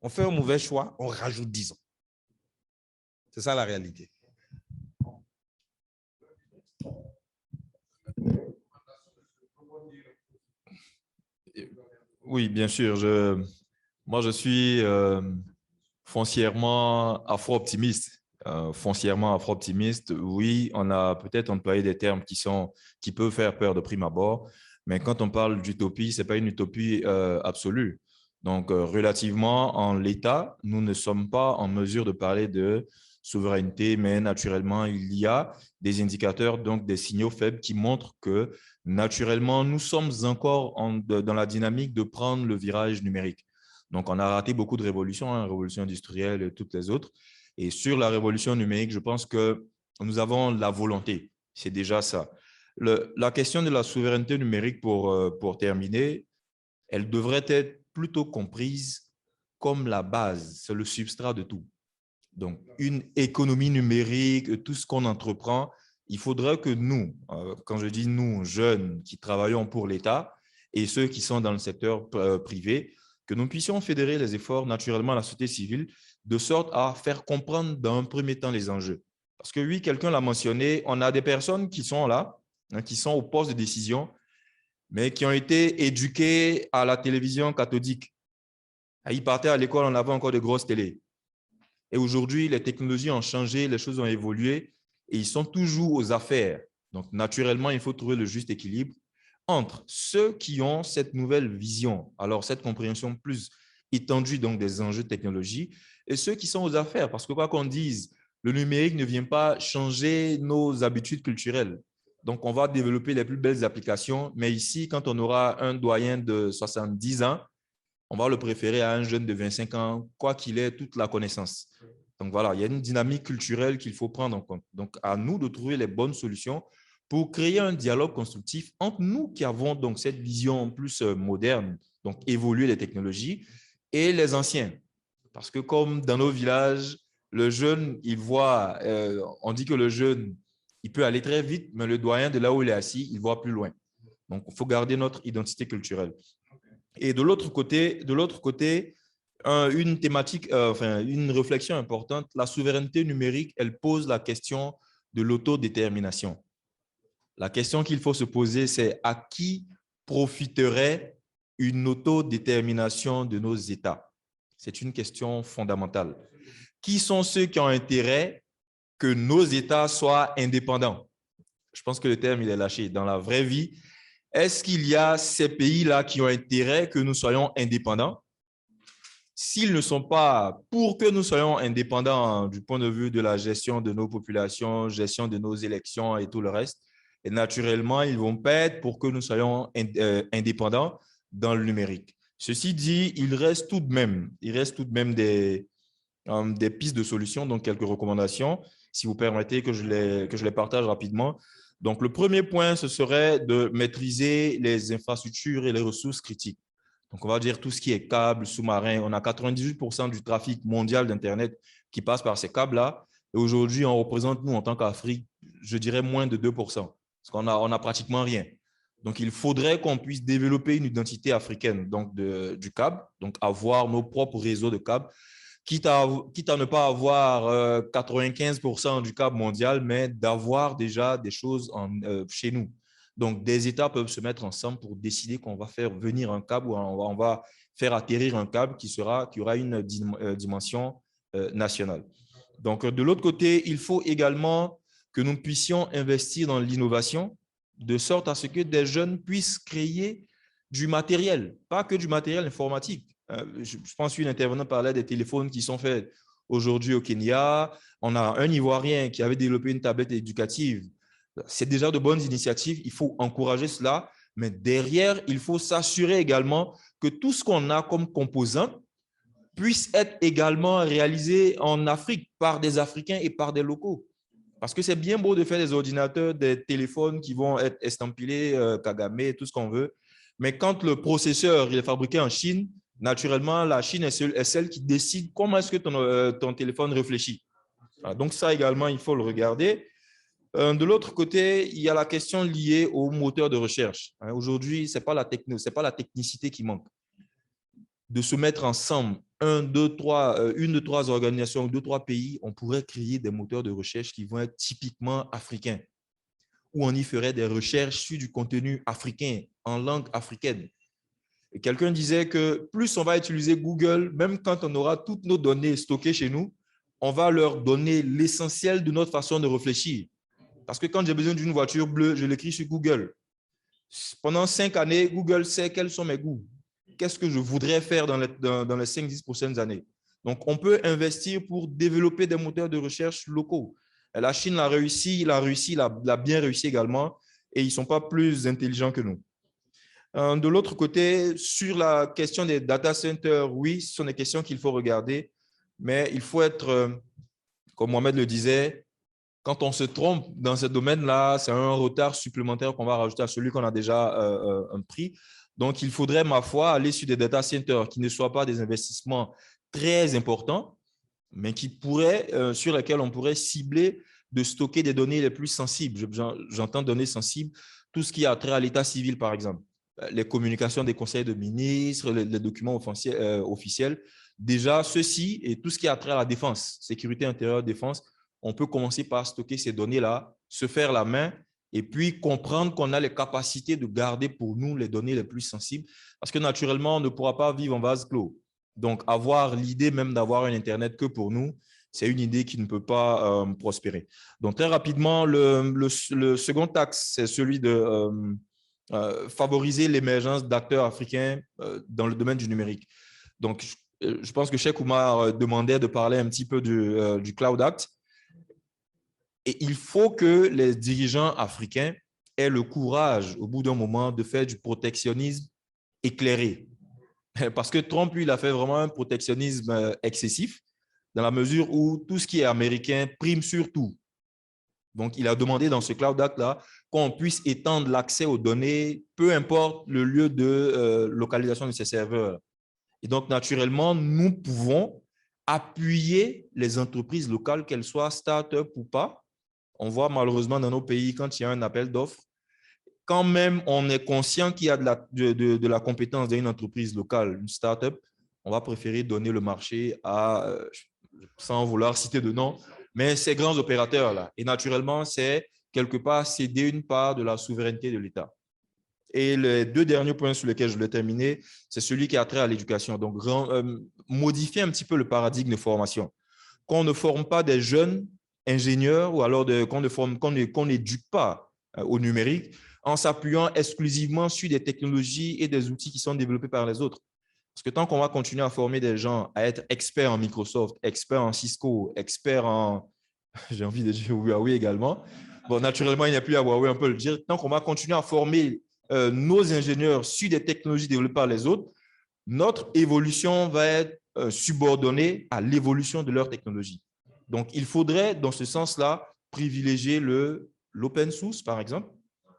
On fait un mauvais choix, on rajoute 10 ans. C'est ça la réalité. Oui, bien sûr. Moi, je suis foncièrement afro-optimiste. Oui, on a peut-être employé des termes qui peuvent faire peur de prime abord, mais quand on parle d'utopie, ce n'est pas une utopie absolue. Donc, relativement en l'état, nous ne sommes pas en mesure de parler de souveraineté, mais naturellement, il y a des indicateurs, donc des signaux faibles qui montrent que naturellement, nous sommes encore dans la dynamique de prendre le virage numérique. Donc, on a raté beaucoup de révolutions, révolution industrielle et toutes les autres. Et sur la révolution numérique, je pense que nous avons la volonté. C'est déjà ça. La question de la souveraineté numérique, pour terminer, elle devrait être plutôt comprise comme la base, c'est le substrat de tout. Donc, une économie numérique, tout ce qu'on entreprend, il faudrait que nous, quand je dis nous, jeunes qui travaillons pour l'État et ceux qui sont dans le secteur privé, que nous puissions fédérer les efforts naturellement à la société civile de sorte à faire comprendre dans un premier temps les enjeux. Parce que oui, quelqu'un l'a mentionné, on a des personnes qui sont là, qui sont au poste de décision, mais qui ont été éduquées à la télévision cathodique. Ils partaient à l'école, on avait encore de grosses télés. Et aujourd'hui, les technologies ont changé, les choses ont évolué et ils sont toujours aux affaires. Donc, naturellement, il faut trouver le juste équilibre entre ceux qui ont cette nouvelle vision, alors cette compréhension plus étendue donc, des enjeux de technologie, et ceux qui sont aux affaires. Parce que quoi qu'on dise, le numérique ne vient pas changer nos habitudes culturelles. Donc, on va développer les plus belles applications, mais ici, quand on aura un doyen de 70 ans, on va le préférer à un jeune de 25 ans, quoi qu'il ait toute la connaissance. Donc, voilà, il y a une dynamique culturelle qu'il faut prendre en compte. Donc, à nous de trouver les bonnes solutions pour créer un dialogue constructif entre nous qui avons donc cette vision plus moderne, donc évoluer les technologies, et les anciens. Parce que comme dans nos villages, le jeune, il voit, on dit que le jeune, il peut aller très vite, mais le doyen de là où il est assis, il voit plus loin. Donc, il faut garder notre identité culturelle. Et de l'autre côté, une thématique, une réflexion importante, la souveraineté numérique, elle pose la question de l'autodétermination. La question qu'il faut se poser, c'est à qui profiterait une autodétermination de nos États? C'est une question fondamentale. Qui sont ceux qui ont intérêt que nos États soient indépendants? Je pense que le terme, il est lâché. Dans la vraie vie, est-ce qu'il y a ces pays-là qui ont intérêt que nous soyons indépendants? S'ils ne sont pas pour que nous soyons indépendants du point de vue de la gestion de nos populations, gestion de nos élections et tout le reste, et naturellement, ils ne vont pas être pour que nous soyons indépendants dans le numérique. Ceci dit, il reste tout de même des pistes de solutions, donc quelques recommandations, si vous permettez que je les partage rapidement. Donc, le premier point, ce serait de maîtriser les infrastructures et les ressources critiques. Donc, on va dire tout ce qui est câbles, sous-marins. On a 98% du trafic mondial d'Internet qui passe par ces câbles-là. Et aujourd'hui, on représente, nous, en tant qu'Afrique, je dirais moins de 2%. Parce qu'on a pratiquement rien. Donc, il faudrait qu'on puisse développer une identité africaine donc du câble, donc avoir nos propres réseaux de câbles, quitte à ne pas avoir 95% du câble mondial, mais d'avoir déjà des choses chez nous. Donc, des États peuvent se mettre ensemble pour décider qu'on va faire venir un câble ou on va faire atterrir un câble qui aura une dimension nationale. Donc, de l'autre côté, il faut également que nous puissions investir dans l'innovation de sorte à ce que des jeunes puissent créer du matériel, pas que du matériel informatique. Je pense qu'une intervenante parlait des téléphones qui sont faits aujourd'hui au Kenya. On a un Ivoirien qui avait développé une tablette éducative. C'est déjà de bonnes initiatives. Il faut encourager cela. Mais derrière, il faut s'assurer également que tout ce qu'on a comme composants puisse être également réalisé en Afrique par des Africains et par des locaux. Parce que c'est bien beau de faire des ordinateurs, des téléphones qui vont être estampillés, Kagame, tout ce qu'on veut. Mais quand le processeur il est fabriqué en Chine, naturellement, la Chine est celle qui décide comment est-ce que ton téléphone réfléchit. Voilà, donc ça également, il faut le regarder. De l'autre côté, il y a la question liée au moteur de recherche. Aujourd'hui, ce n'est pas la technicité qui manque. De se mettre ensemble, une, deux, trois organisations, 2, 3 pays, on pourrait créer des moteurs de recherche qui vont être typiquement africains, où on y ferait des recherches sur du contenu africain, en langue africaine. Et quelqu'un disait que plus on va utiliser Google, même quand on aura toutes nos données stockées chez nous, on va leur donner l'essentiel de notre façon de réfléchir. Parce que quand j'ai besoin d'une voiture bleue, je l'écris sur Google. Pendant 5 années, Google sait quels sont mes goûts. Qu'est-ce que je voudrais faire dans les 5-10 prochaines années. Donc, on peut investir pour développer des moteurs de recherche locaux. Et la Chine l'a bien réussi également, et ils ne sont pas plus intelligents que nous. De l'autre côté, sur la question des data centers, oui, ce sont des questions qu'il faut regarder, mais il faut être, comme Mohamed le disait, quand on se trompe dans ce domaine-là, c'est un retard supplémentaire qu'on va rajouter à celui qu'on a déjà pris. Donc, il faudrait, ma foi, aller sur des data centers qui ne soient pas des investissements très importants, mais sur lesquels on pourrait cibler de stocker des données les plus sensibles. J'entends données sensibles, tout ce qui a trait à l'état civil, par exemple. Les communications des conseils de ministres, les documents officiels. Déjà, ceci et tout ce qui a trait à la défense, sécurité intérieure, défense, on peut commencer par stocker ces données-là, se faire la main et puis comprendre qu'on a les capacités de garder pour nous les données les plus sensibles parce que naturellement, on ne pourra pas vivre en vase clos. Donc, avoir l'idée même d'avoir un Internet que pour nous, c'est une idée qui ne peut pas prospérer. Donc, très rapidement, le second axe, c'est celui de favoriser l'émergence d'acteurs africains dans le domaine du numérique. Donc, je pense que Cheikh Oumar demandait de parler un petit peu du Cloud Act. Et il faut que les dirigeants africains aient le courage, au bout d'un moment, de faire du protectionnisme éclairé. Parce que Trump, lui, il a fait vraiment un protectionnisme excessif, dans la mesure où tout ce qui est américain prime sur tout. Donc, il a demandé dans ce Cloud Act-là qu'on puisse étendre l'accès aux données, peu importe le lieu de localisation de ces serveurs. Et donc, naturellement, nous pouvons appuyer les entreprises locales, qu'elles soient start-up ou pas. On voit malheureusement dans nos pays, quand il y a un appel d'offres, quand même on est conscient qu'il y a de la compétence d'une entreprise locale, une start-up, on va préférer donner le marché à, sans vouloir citer de nom, mais ces grands opérateurs-là. Et naturellement, c'est quelque part céder une part de la souveraineté de l'État. Et les 2 derniers points sur lesquels je voulais terminer, c'est celui qui a trait à l'éducation. Donc, modifier un petit peu le paradigme de formation. Qu'on ne forme pas des jeunes ingénieurs ou alors qu'on n'éduque pas au numérique en s'appuyant exclusivement sur des technologies et des outils qui sont développés par les autres. Parce que tant qu'on va continuer à former des gens à être experts en Microsoft, experts en Cisco, experts en, j'ai envie de dire Huawei également, bon, naturellement, il n'y a plus à Huawei, on peut le dire, tant qu'on va continuer à former nos ingénieurs sur des technologies développées par les autres, notre évolution va être subordonnée à l'évolution de leur technologie. Donc, il faudrait, dans ce sens-là, privilégier l'open source, par exemple,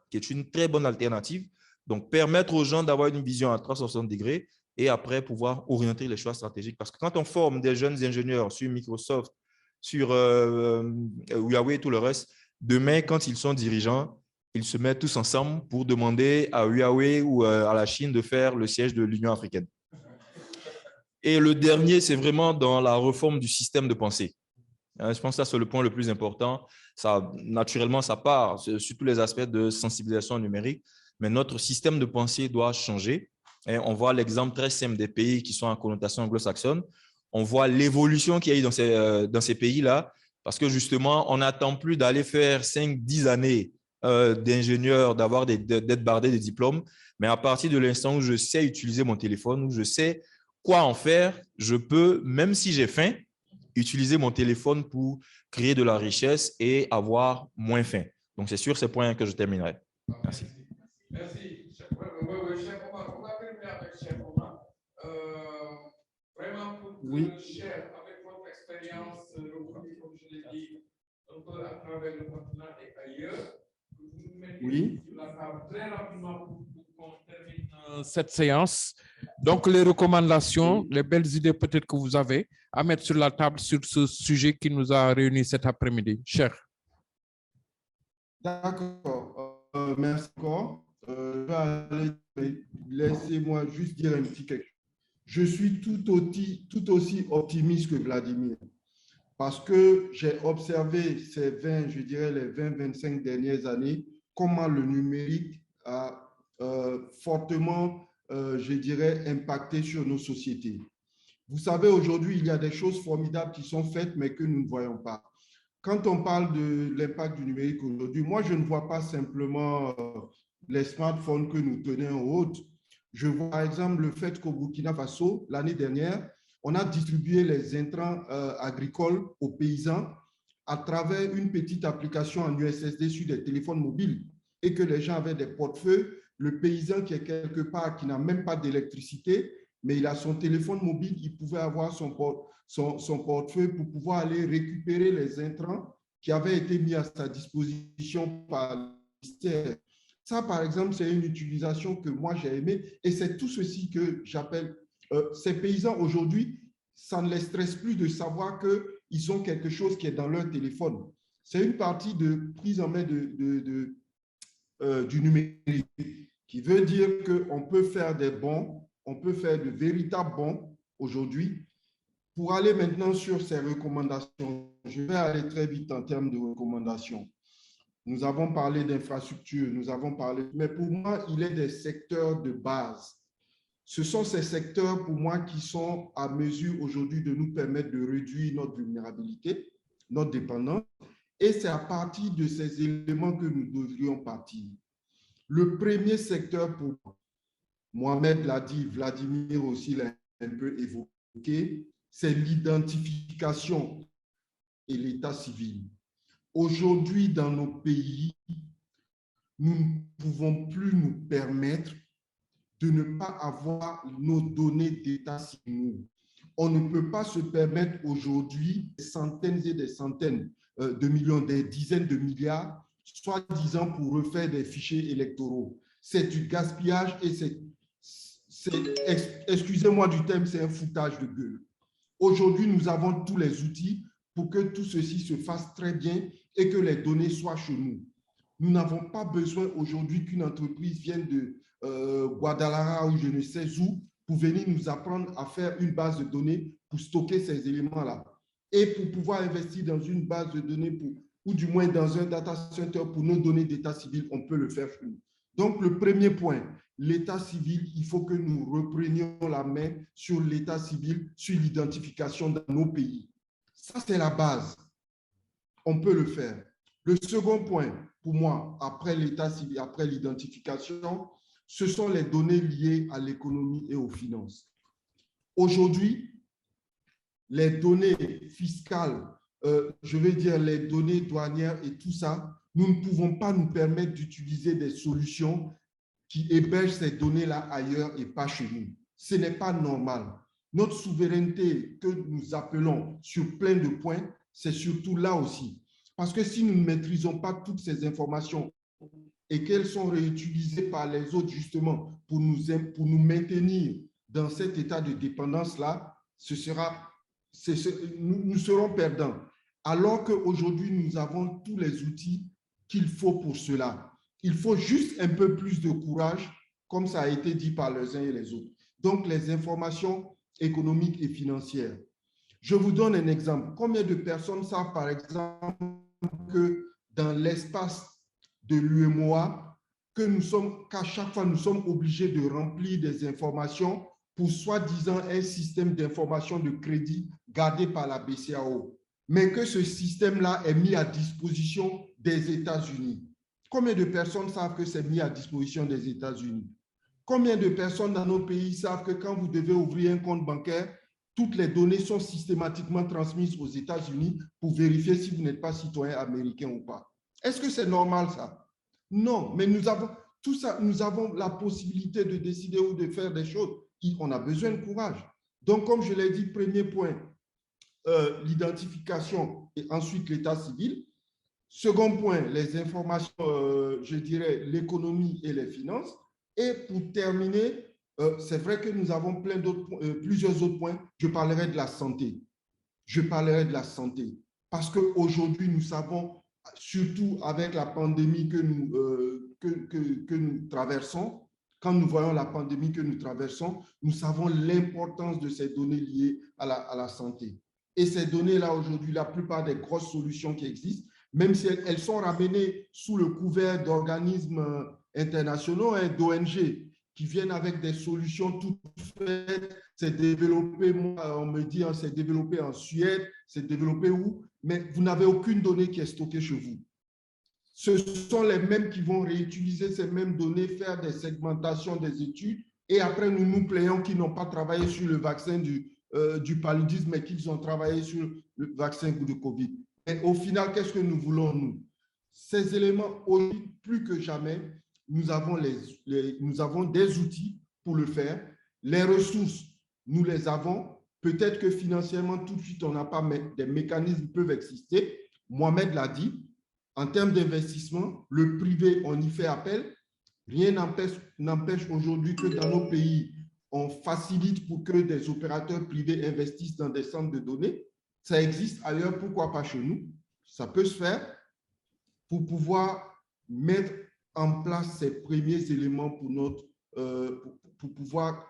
qui est une très bonne alternative. Donc, permettre aux gens d'avoir une vision à 360 degrés et après pouvoir orienter les choix stratégiques. Parce que quand on forme des jeunes ingénieurs sur Microsoft, sur Huawei et tout le reste, demain, quand ils sont dirigeants, ils se mettent tous ensemble pour demander à Huawei ou à la Chine de faire le siège de l'Union africaine. Et le dernier, c'est vraiment dans la réforme du système de pensée. Je pense que ça, c'est le point le plus important. Ça, naturellement, ça part sur tous les aspects de sensibilisation numérique, mais notre système de pensée doit changer. Et on voit l'exemple très simple des pays qui sont en connotation anglo-saxonne. On voit l'évolution qu'il y a eu dans ces pays-là, Parce que justement, on n'attend plus d'aller faire 5-10 années d'ingénieur, d'être bardé de diplômes. Mais à partir de l'instant où je sais utiliser mon téléphone, où je sais quoi en faire, je peux, même si j'ai faim, utiliser mon téléphone pour créer de la richesse et avoir moins faim. Donc, c'est sur ces points que je terminerai. Merci. Merci. Oui, cher Omar, on va terminer avec cher Omar. Vraiment, pour que cher, avec votre expérience, comme je l'ai dit, un peu à travers le continent et ailleurs, vous nous mettez sur la table très rapidement pour qu'on termine cette séance. Donc, les recommandations, les belles idées peut-être que vous avez à mettre sur la table sur ce sujet qui nous a réunis cet après-midi. Cher. D'accord. Merci encore. Laissez-moi juste dire un petit quelque chose. Je suis tout aussi optimiste que Vladimir parce que j'ai observé ces 20, je dirais les 20-25 dernières années, comment le numérique a fortement, je dirais, impacté sur nos sociétés. Vous savez, aujourd'hui, il y a des choses formidables qui sont faites, mais que nous ne voyons pas. Quand on parle de l'impact du numérique aujourd'hui, moi, je ne vois pas simplement les smartphones que nous tenons en haute. Je vois, par exemple, le fait qu'au Burkina Faso, l'année dernière, on a distribué les intrants agricoles aux paysans à travers une petite application en USSD sur des téléphones mobiles et que les gens avaient des portefeuilles. Le paysan qui est quelque part, qui n'a même pas d'électricité, mais il a son téléphone mobile, il pouvait avoir son portefeuille pour pouvoir aller récupérer les intrants qui avaient été mis à sa disposition par le ministère. Ça, par exemple, c'est une utilisation que moi, j'ai aimée et c'est tout ceci que j'appelle ces paysans aujourd'hui, ça ne les stresse plus de savoir qu'ils ont quelque chose qui est dans leur téléphone. C'est une partie de prise en main du numérique qui veut dire qu'on peut faire des bons, on peut faire de véritables bons aujourd'hui. Pour aller maintenant sur ces recommandations, je vais aller très vite en termes de recommandations. Nous avons parlé d'infrastructures, nous avons parlé, mais pour moi, il est des secteurs de base. Ce sont ces secteurs, pour moi, qui sont à mesure aujourd'hui de nous permettre de réduire notre vulnérabilité, notre dépendance, et c'est à partir de ces éléments que nous devrions partir. Le premier secteur, pour Mohamed l'a dit, Vladimir aussi l'a un peu évoqué, c'est l'identification et l'état civil. Aujourd'hui, dans nos pays, nous ne pouvons plus nous permettre de ne pas avoir nos données d'état civil. On ne peut pas se permettre aujourd'hui des centaines et des centaines de millions, des dizaines de milliards, soi-disant pour refaire des fichiers électoraux. C'est du gaspillage et excusez-moi du terme, c'est un foutage de gueule. Aujourd'hui, nous avons tous les outils pour que tout ceci se fasse très bien et que les données soient chez nous. Nous n'avons pas besoin aujourd'hui qu'une entreprise vienne de Guadalajara ou je ne sais où pour venir nous apprendre à faire une base de données pour stocker ces éléments-là. Et pour pouvoir investir dans une base de données ou du moins dans un data center pour nos données d'état civil, on peut le faire. Donc, le premier point, l'état civil, il faut que nous reprenions la main sur l'état civil, sur l'identification dans nos pays. Ça, c'est la base. On peut le faire. Le second point, pour moi, après l'état civil, après l'identification, ce sont les données liées à l'économie et aux finances. Aujourd'hui, les données fiscales, je veux dire les données douanières et tout ça, nous ne pouvons pas nous permettre d'utiliser des solutions qui hébergent ces données-là ailleurs et pas chez nous. Ce n'est pas normal. Notre souveraineté que nous appelons sur plein de points, c'est surtout là aussi. Parce que si nous ne maîtrisons pas toutes ces informations et qu'elles sont réutilisées par les autres justement pour nous maintenir dans cet état de dépendance-là, nous serons perdants. Alors qu'aujourd'hui, nous avons tous les outils qu'il faut pour cela. Il faut juste un peu plus de courage, comme ça a été dit par les uns et les autres. Donc, les informations économiques et financières. Je vous donne un exemple. Combien de personnes savent, par exemple, que dans l'espace de l'UEMOA, qu'à chaque fois, nous sommes obligés de remplir des informations pour soi-disant un système d'information de crédit gardé par la BCEAO. mais que ce système-là est mis à disposition des États-Unis. Combien de personnes savent que c'est mis à disposition des États-Unis? Combien de personnes dans nos pays savent que quand vous devez ouvrir un compte bancaire, toutes les données sont systématiquement transmises aux États-Unis pour vérifier si vous n'êtes pas citoyen américain ou pas? Est-ce que c'est normal ça? Non, mais nous avons tout ça, nous avons la possibilité de décider ou de faire des choses. On a besoin de courage. Donc, comme je l'ai dit, premier point, l'identification et ensuite l'état civil. Second point, les informations, je dirais, l'économie et les finances. Et pour terminer, c'est vrai que nous avons plusieurs autres points. Je parlerai de la santé. Je parlerai de la santé. Parce qu'aujourd'hui, nous savons, surtout avec la pandémie que nous traversons, quand nous voyons la pandémie que nous traversons, nous savons l'importance de ces données liées à la santé. Et ces données-là, aujourd'hui, la plupart des grosses solutions qui existent, même si elles sont ramenées sous le couvert d'organismes internationaux, d'ONG, qui viennent avec des solutions toutes faites, c'est développé, on me dit, c'est développé en Suède, c'est développé où, mais vous n'avez aucune donnée qui est stockée chez vous. Ce sont les mêmes qui vont réutiliser ces mêmes données, faire des segmentations des études, et après nous nous plaignons qu'ils n'ont pas travaillé sur le vaccin du paludisme, mais qu'ils ont travaillé sur le vaccin de Covid. Et au final, qu'est-ce que nous voulons, nous? Ces éléments, aujourd'hui, plus que jamais, nous avons des outils pour le faire. Les ressources, nous les avons. Peut-être que financièrement, tout de suite, on n'a pas, mais des mécanismes peuvent exister. Mohamed l'a dit, en termes d'investissement, le privé, on y fait appel. Rien n'empêche aujourd'hui que dans nos pays, on facilite pour que des opérateurs privés investissent dans des centres de données. Ça existe ailleurs, pourquoi pas chez nous? Ça peut se faire pour pouvoir mettre en place ces premiers éléments pour pouvoir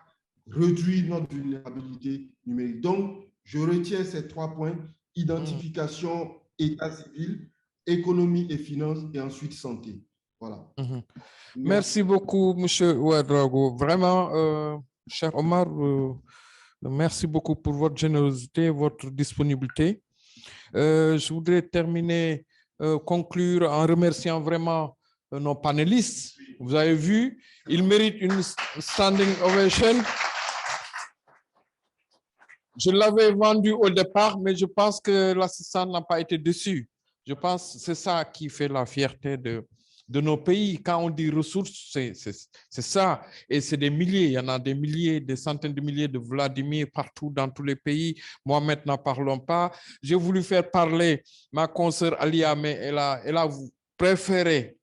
réduire notre vulnérabilité numérique. Donc, je retiens ces 3 points, identification, état civil, économie et finances, et ensuite santé. Voilà. Merci beaucoup, M. Ouedraogo. Vraiment, cher Omar, merci beaucoup pour votre générosité, votre disponibilité. Je voudrais terminer, conclure en remerciant vraiment nos panélistes. Vous avez vu, ils méritent une standing ovation. Je l'avais vendu au départ, mais je pense que l'assistant n'a pas été déçu. Je pense que c'est ça qui fait la fierté de nos pays. Quand on dit ressources, c'est ça. Et c'est des milliers, il y en a des milliers, des centaines de milliers de Vladimir partout dans tous les pays. Mohamed, n'en parlons pas. J'ai voulu faire parler ma consoeur Alia, mais elle a préféré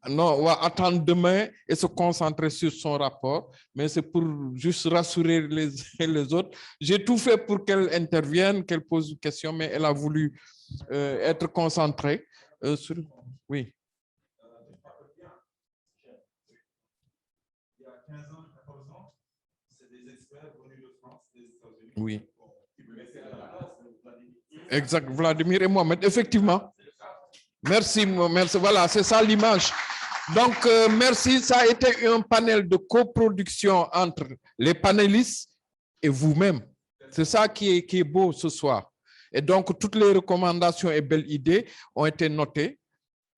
non, on va attendre demain et se concentrer sur son rapport, mais c'est pour juste rassurer les autres. J'ai tout fait pour qu'elle intervienne, qu'elle pose une question, mais elle a voulu être concentrée sur... Oui. Il y a 15 ans, 14 ans, c'est des experts venus de France, des États-Unis. Oui. Exact, Vladimir et Mohamed, effectivement. Merci, merci. Voilà, c'est ça l'image. Donc, merci. Ça a été un panel de coproduction entre les panélistes et vous-même. C'est ça qui est beau ce soir. Et donc, toutes les recommandations et belles idées ont été notées.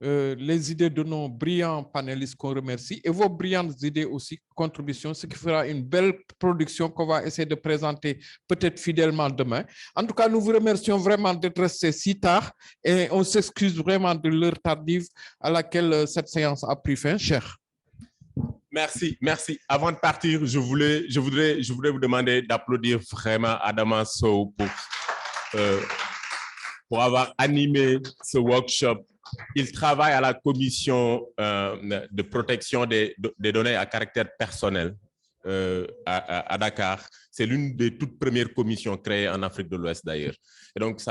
Les idées de nos brillants panélistes qu'on remercie et vos brillantes idées aussi, contributions, ce qui fera une belle production qu'on va essayer de présenter peut-être fidèlement demain. En tout cas, nous vous remercions vraiment d'être restés si tard et on s'excuse vraiment de l'heure tardive à laquelle cette séance a pris fin, cher. Merci, merci. Avant de partir, je voudrais vous demander d'applaudir vraiment Adama Sow pour avoir animé ce workshop. Il travaille à la commission de protection des données à caractère personnel à Dakar. C'est l'une des toutes premières commissions créées en Afrique de l'Ouest d'ailleurs. Et donc,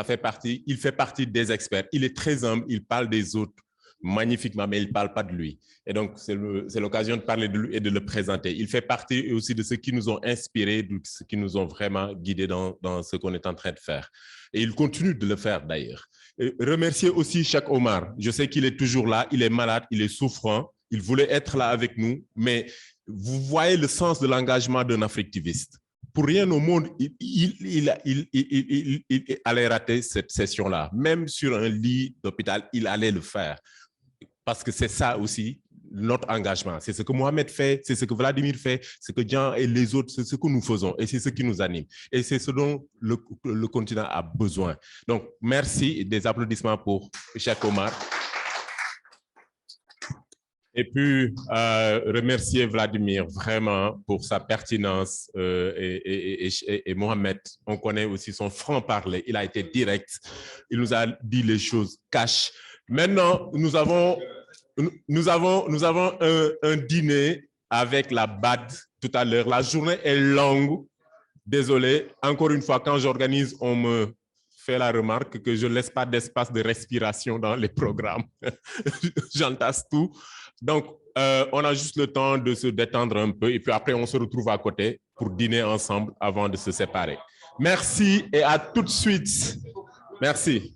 il fait partie des experts. Il est très humble, il parle des autres magnifiquement, mais il ne parle pas de lui. Et donc, c'est l'occasion de parler de lui et de le présenter. Il fait partie aussi de ceux qui nous ont inspirés, de ceux qui nous ont vraiment guidés dans ce qu'on est en train de faire. Et il continue de le faire d'ailleurs. Remercier aussi Cheikh Omar. Je sais qu'il est toujours là, il est malade, il est souffrant, il voulait être là avec nous, mais vous voyez le sens de l'engagement d'un africtiviste. pour rien au monde, il allait rater cette session-là. Même sur un lit d'hôpital, il allait le faire. Parce que c'est ça aussi, notre engagement. C'est ce que Mohamed fait, c'est ce que Vladimir fait, c'est ce que Jean et les autres, c'est ce que nous faisons et c'est ce qui nous anime. Et c'est ce dont le continent a besoin. Donc, merci et des applaudissements pour Cheikh Omar. Et puis, remercier Vladimir vraiment pour sa pertinence et Mohamed, on connaît aussi son franc-parler. Il a été direct. Il nous a dit les choses cash. Maintenant, nous avons un dîner avec la BAD tout à l'heure. La journée est longue. Désolé. Encore une fois, quand j'organise, on me fait la remarque que je ne laisse pas d'espace de respiration dans les programmes. J'entasse tout. Donc, on a juste le temps de se détendre un peu et puis après, on se retrouve à côté pour dîner ensemble avant de se séparer. Merci et à tout de suite. Merci.